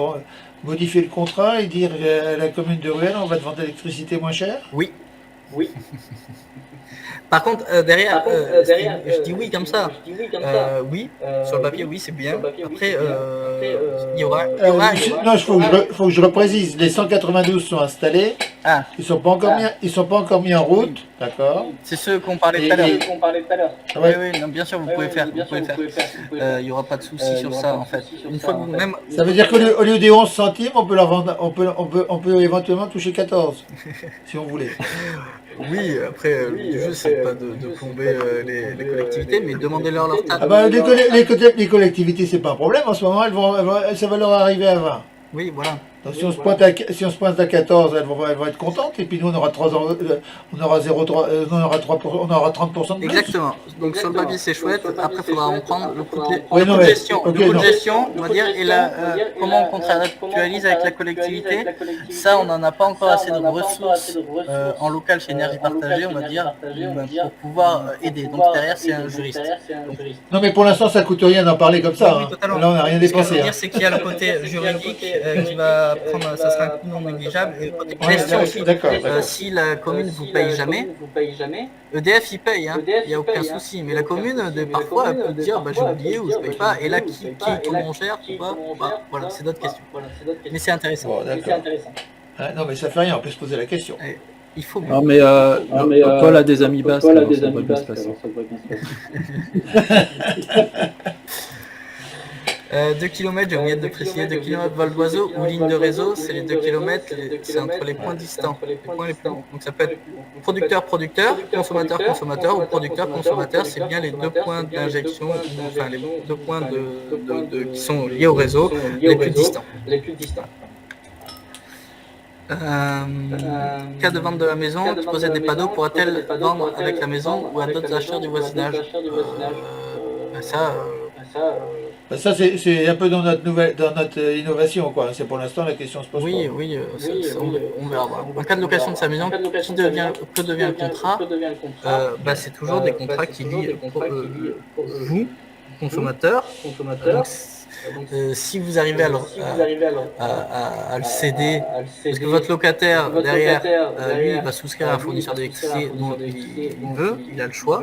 modifier le contrat et dire à la commune de Ruelle, on va te vendre l'électricité moins cher? Oui. Par contre, derrière, je dis oui comme ça. Oui, sur le papier, oui, c'est bien. Après, il y aura non, il faut que je reprécise. Les 192 sont installés. Ah. Ils sont pas encore mis en route, d'accord. C'est ceux qu'on parlait tout à l'heure. Ah ouais. Oui, non, bien sûr, vous pouvez faire. Il n'y aura pas de souci sur ça, en fait. Une fois que même. Ça veut dire qu'au lieu des 11 centimes, on peut leur vendre, on peut éventuellement toucher 14, si on voulait. Oui, après, le but du jeu, c'est pas de plomber les collectivités, mais demandez-leur leur tarif. Ah bah, les collectivités, c'est pas un problème. En ce moment, ça va leur arriver à 20. Oui, voilà. Donc si on se pointe à 14, elles vont être contentes, et puis nous on aura 30% de plus. Exactement. Donc sur le papier c'est chouette, après il faudra en prendre le coût de gestion, on va dire, et comment on contractualise avec la collectivité. Ça, on n'en a pas encore assez de ressources en local chez Énergie Partagée, on va dire, pour pouvoir aider. Donc derrière c'est un juriste. Non mais pour l'instant ça coûte rien d'en parler comme ça. Oui, hein. Là on n'a rien dépassé. Ce que je veux dire, c'est qu'il y a le côté juridique qui va prendre, ça sera un coût non négligeable. Et côté gestion aussi, si la commune ne vous paye jamais, EDF il paye, hein, il n'y a aucun souci. Mais la commune, parfois, elle peut dire j'ai oublié ou je ne paye pas. Et là, qui tout mon cher, ou pas, voilà, c'est d'autres questions. Mais c'est intéressant. Bon, ah, non mais ça fait rien, on peut se poser la question. Il faut. Non mais, Paul a des amis basques, alors ça devrait bien se passer. 2 km, j'ai oublié de préciser, 2 km vol d'oiseau ou ligne de réseau, c'est les 2 km, c'est entre les points distants, les points les plus longs. Donc ça peut être producteur-producteur, consommateur-consommateur ou producteur-consommateur, c'est bien les 2 points d'injection, enfin les 2 points qui sont liés au réseau les plus distants. Cas de vente de la maison, qui possède des panneaux, pourra-t-elle vendre avec la maison ou à d'autres acheteurs du voisinage? Ça c'est un peu dans notre innovation, quoi. C'est pour l'instant la question se pose. Oui, on verra. En cas de location de sa maison, que devient le contrat? C'est toujours des contrats qui lient vous, consommateur. Donc, si vous arrivez à le céder, parce que votre locataire derrière, lui, il va souscrire à un fournisseur d'électricité dont il veut, il a le choix,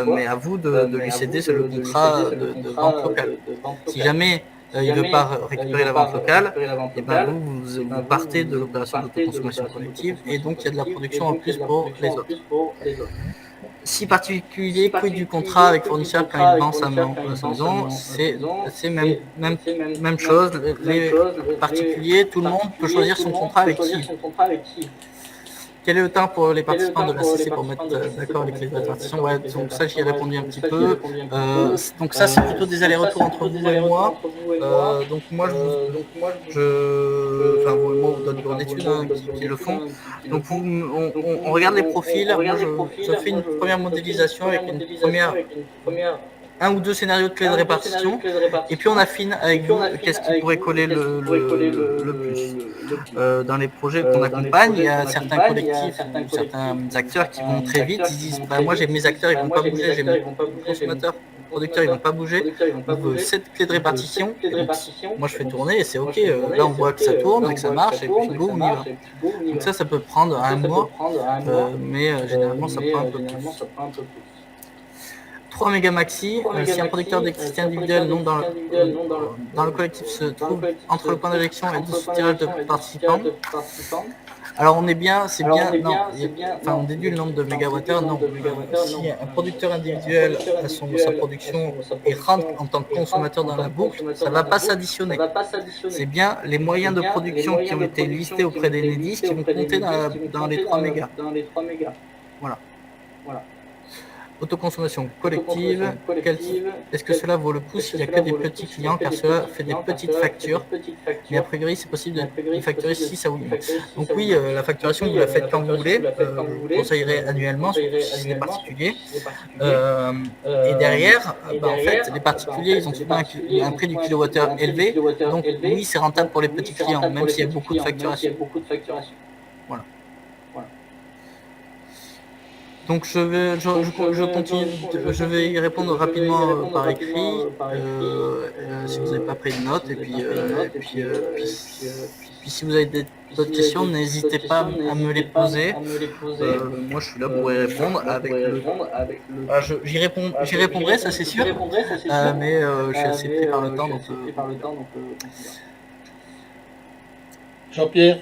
mais à vous de lui céder le contrat de vente locale. Si jamais il ne veut pas récupérer la vente locale, et ben vous partez de l'opération d'autoconsommation collective et donc il y a de la production en plus pour les autres. Si particulier, quid du contrat avec fournisseur quand il vend sa maison, c'est même chose. Les particuliers, tout le monde peut choisir son contrat avec qui. Quel est le temps pour les participants de la CC pour mettre d'accord avec les répartitions? Ouais, donc ça j'y ai répondu un petit peu. Donc ça c'est plutôt des allers-retours entre vous et moi. Donc moi ou d'autres bureaux d'études qui le font. Donc on regarde les profils. Moi je fais une première modélisation avec un ou deux scénarios de clés de répartition, et puis on affine avec vous qu'est-ce qui pourrait coller le plus. Dans les projets qu'on accompagne, il y a certains collectifs ou certains acteurs qui vont très vite, ils disent moi j'ai mes acteurs, ils vont pas bouger, j'ai mes consommateurs, producteurs, ils vont pas bouger, cette clé de répartition, moi je fais tourner et c'est ok, là on voit que ça tourne et que ça marche et puis go, on y va. Donc ça peut prendre un mois, mais généralement ça prend un peu plus. 3 méga maxi, si un producteur d'électricité individuelle non dans le collectif se trouve entre le point d'injection et le soutirage de participants, alors on est bien, c'est bien, non, on déduit le nombre de mégawattheures, non. Si un producteur individuel a sa production et rentre en tant que consommateur dans la boucle, ça ne va pas s'additionner. C'est bien les moyens de production qui ont été listés auprès des Enedis qui vont compter dans les 3 mégas. Voilà. Autoconsommation collective, est-ce que cela vaut le coup s'il n'y a que des petits clients car cela fait des petites factures, mais a priori c'est possible de facturer 6 à 8 mois. Donc oui, la facturation vous la faites quand vous voulez, je vous conseillerais annuellement, surtout si c'est des particuliers. Et derrière, en fait, les particuliers ils ont souvent un prix du kilowattheure élevé, donc oui c'est rentable pour les petits clients, même s'il y a beaucoup de facturation. Voilà. Donc je continue, je vais y répondre rapidement par écrit, si vous n'avez pas pris de notes, et puis si vous avez d'autres questions, n'hésitez pas à me les poser. Moi je suis là pour y répondre avec le. J'y répondrai, ça c'est sûr, mais je suis assez pris par le temps, donc. Jean-Pierre,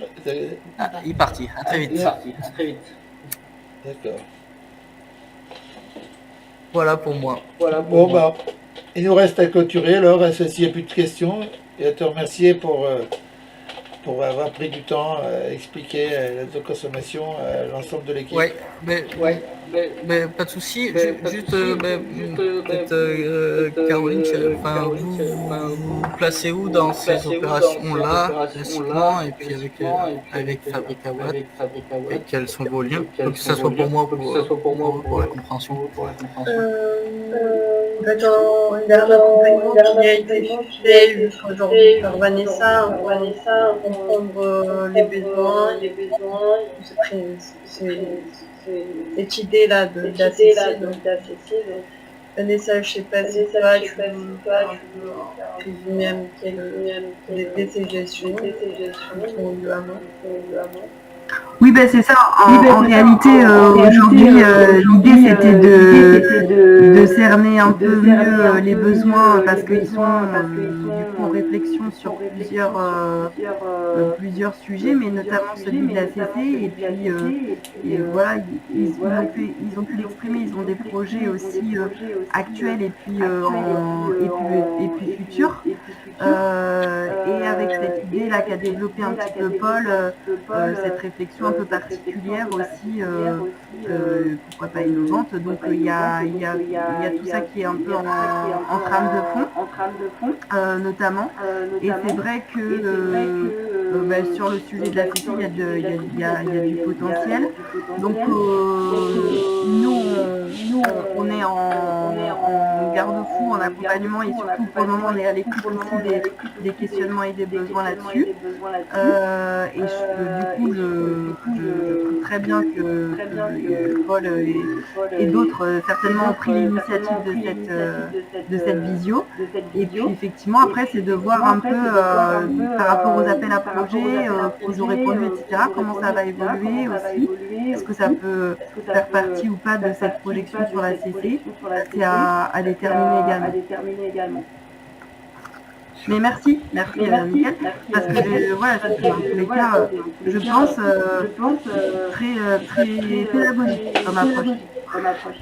il est parti, à très vite. D'accord. Voilà pour moi. Bon, bah, il nous reste à clôturer alors, s'il n'y a plus de questions, et à te remercier pour avoir pris du temps à expliquer l'autoconsommation à l'ensemble de l'équipe. Ouais, mais pas de souci. Juste, peut-être, Caroline, vous vous placez où dans ces opérations-là, classiquement, et puis avec Fabrica Watt, et quels sont vos liens, que ce soit pour moi ou pour la compréhension. En fait, un dernier accompagnement qui a été fait aujourd'hui par Vanessa, comprendre les besoins, cette idée-là d'accessible. Vanessa, je ne sais pas si toi, tu peux résumer à Mickaël des suggestions qui ont eu avant. Oui, ben c'est ça. En réalité, aujourd'hui, l'idée c'était de cerner un peu mieux les besoins parce qu'ils sont du coup en réflexion sur plusieurs sujets, mais notamment celui de la CC. Et puis voilà, ils ont pu l'exprimer. Ils ont des projets aussi actuels et puis futurs. Et avec cette idée là qu'a développé un petit peu Paul, cette réflexion un peu particulière aussi, pourquoi pas innovante. Donc il y a tout ça qui est un peu en trame de fond, notamment. Et c'est vrai que sur le sujet de la CC, il y a du potentiel. Donc nous on est en garde-fou, en accompagnement, et surtout pour le moment on est à l'écoute aussi des questionnements et des besoins là-dessus. Et du coup je trouve très bien que Paul et d'autres certainement ont pris l'initiative de cette visio. Et puis effectivement après c'est de voir un peu par rapport aux appels à projets qu'ils ont répondu, etc., comment ça va évoluer aussi. Est-ce que ça peut faire partie ou pas de cette projection sur la CC? C'est à déterminer également. Mais merci Mickaël, parce que voilà, c'est dans tous les cas, je pense, très pédagogique comme approche.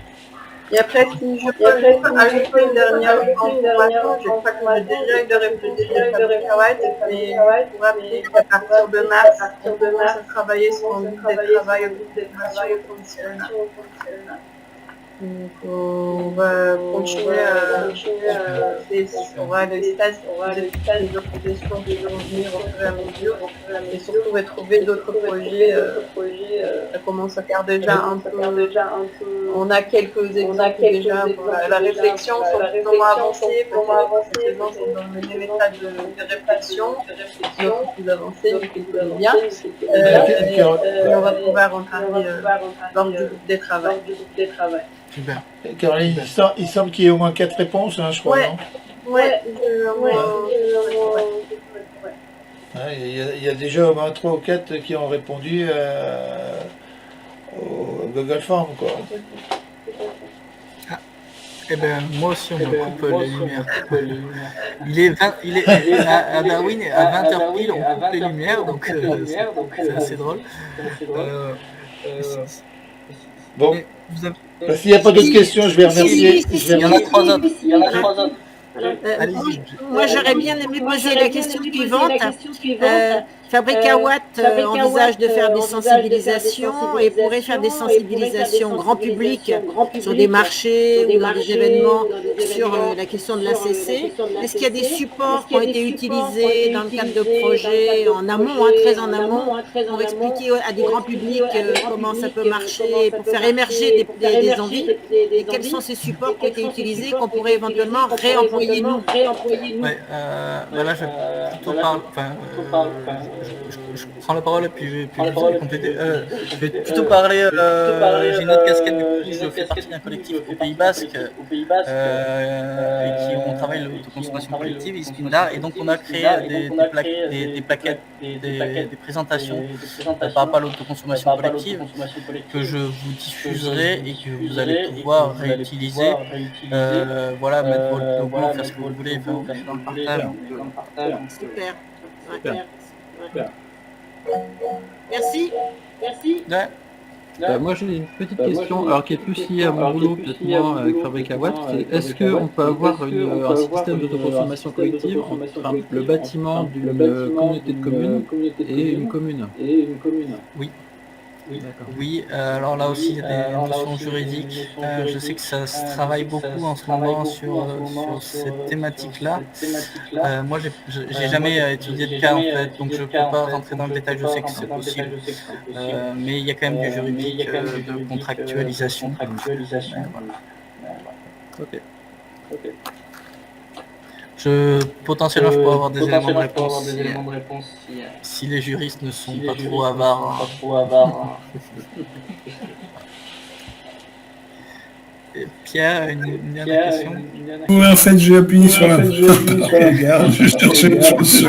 Et après, si je peux ajouter une dernière information, je crois qu'on a déjà eu de réponse de Fabrica Watt, mais pour rappeler qu'à partir de mars, on commence à travailler sur un groupe de travail au fonctionnel. Donc on va continuer on va les stages des autres questions qui vont venir au fur et à mesure, et surtout retrouver d'autres projets. Ça commence à faire déjà un peu, on a quelques exemples déjà. La réflexion sont plus ou moins avancées, parce que les gens sont dans le même état de réflexion, donc plus avancé, mais qui est bien. Et on va pouvoir entamer dans le groupe des travail. Super. Caroline, il semble qu'il y ait au moins 4 réponses, hein, je crois, non? Ouais. Il y a déjà au moins 3 ou 4 qui ont répondu au Google Form, quoi. Eh ben moi aussi on me coupe les lumières. Il est à Darwin, à 20h pile, on coupe les lumières, donc c'est assez drôle. Bon. S'il n'y a pas d'autres questions, je vais remercier. Il y en a 3 autres. Moi, j'aurais bien aimé poser la question suivante. Fabrica Watt envisage de faire des sensibilisations et pourrait faire des sensibilisations grand public sur des marchés ou dans des événements sur la question de l'ACC. Est-ce qu'il y a des supports qui ont été utilisés dans le cadre de projets en amont, très en amont, pour expliquer à des grands publics comment ça peut marcher, pour faire émerger des envies? Et quels sont ces supports qui ont été utilisés qu'on pourrait éventuellement réemployer nous? Ouais, là, je vais plutôt parler. Je prends la parole et puis je vais compléter. Je vais plutôt parler. J'ai une autre casquette, du coup, je fais partie d'un collectif au Pays Basque et qui on travaille l'autoconsommation collective, Ispinda, et donc on a créé des plaquettes, des présentations par rapport à l'autoconsommation collective que je vous diffuserai et que vous allez pouvoir réutiliser. Voilà, mettre votre logo, faire ce que vous voulez, faire dans le partage. Super. Super. Merci. Ouais. Moi j'ai une petite question, alors qui est plus liée à mon boulot, peut-être moins avec Fabrica Watt, c'est est-ce qu'on peut avoir un système d'autoconsommation collective entre le bâtiment d'une communauté de communes et une commune? Oui. D'accord. Oui, alors là aussi il y a des notions juridiques. Je sais que ça se travaille beaucoup en ce moment sur cette thématique-là. Moi, j'ai jamais étudié de cas en fait, donc je ne peux pas rentrer dans le détail. Je sais que c'est possible, mais il y a quand même du juridique, de contractualisation. Voilà. Ok. Potentiellement, je peux avoir des éléments de réponse si les juristes ne sont pas trop avares. Et Pierre, une dernière question. Oui, en fait, j'ai appuyé sur la regarde, je cherchais une chose.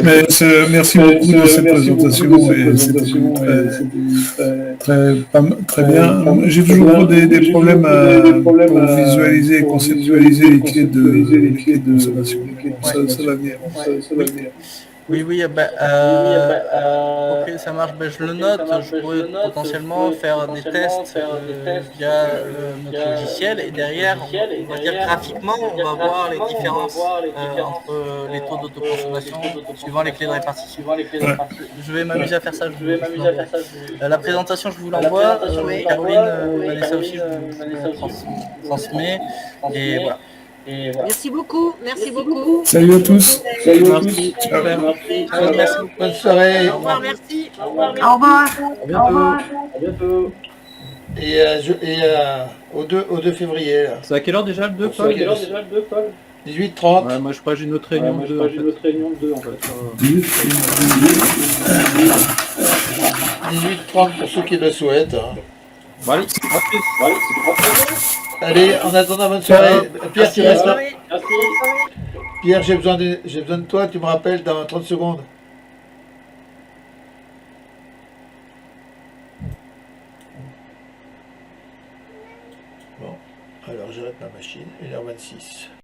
Mais merci beaucoup de cette présentation et c'était très bien. J'ai toujours des problèmes pour visualiser et conceptualiser les clés de consommation. Ça va bien. Oui, ok, ça marche, je le note, je pourrais potentiellement faire des tests via notre logiciel et derrière, on va dire graphiquement, on va voir les différences entre les taux d'autoconsommation suivant les clés de répartition. Je vais m'amuser à faire ça, la présentation, je vous l'envoie, Caroline, Vanessa aussi, je vous transmets, et voilà. Merci beaucoup. Salut à tous. Merci. Merci. Bonne soirée. Au revoir, merci. Au revoir. À bientôt. Et au 2 février, là. C'est à quelle heure déjà le 2, Paul? 18h30. Ouais, moi je crois que j'ai une autre réunion de 2 en fait. 18h30 pour ceux qui le souhaitent. Bon, allez, Allez, en attendant, bonne soirée. Pierre, tu restes là. Pierre, j'ai besoin de toi, tu me rappelles dans 30 secondes. Bon, alors j'arrête ma machine, 1h26.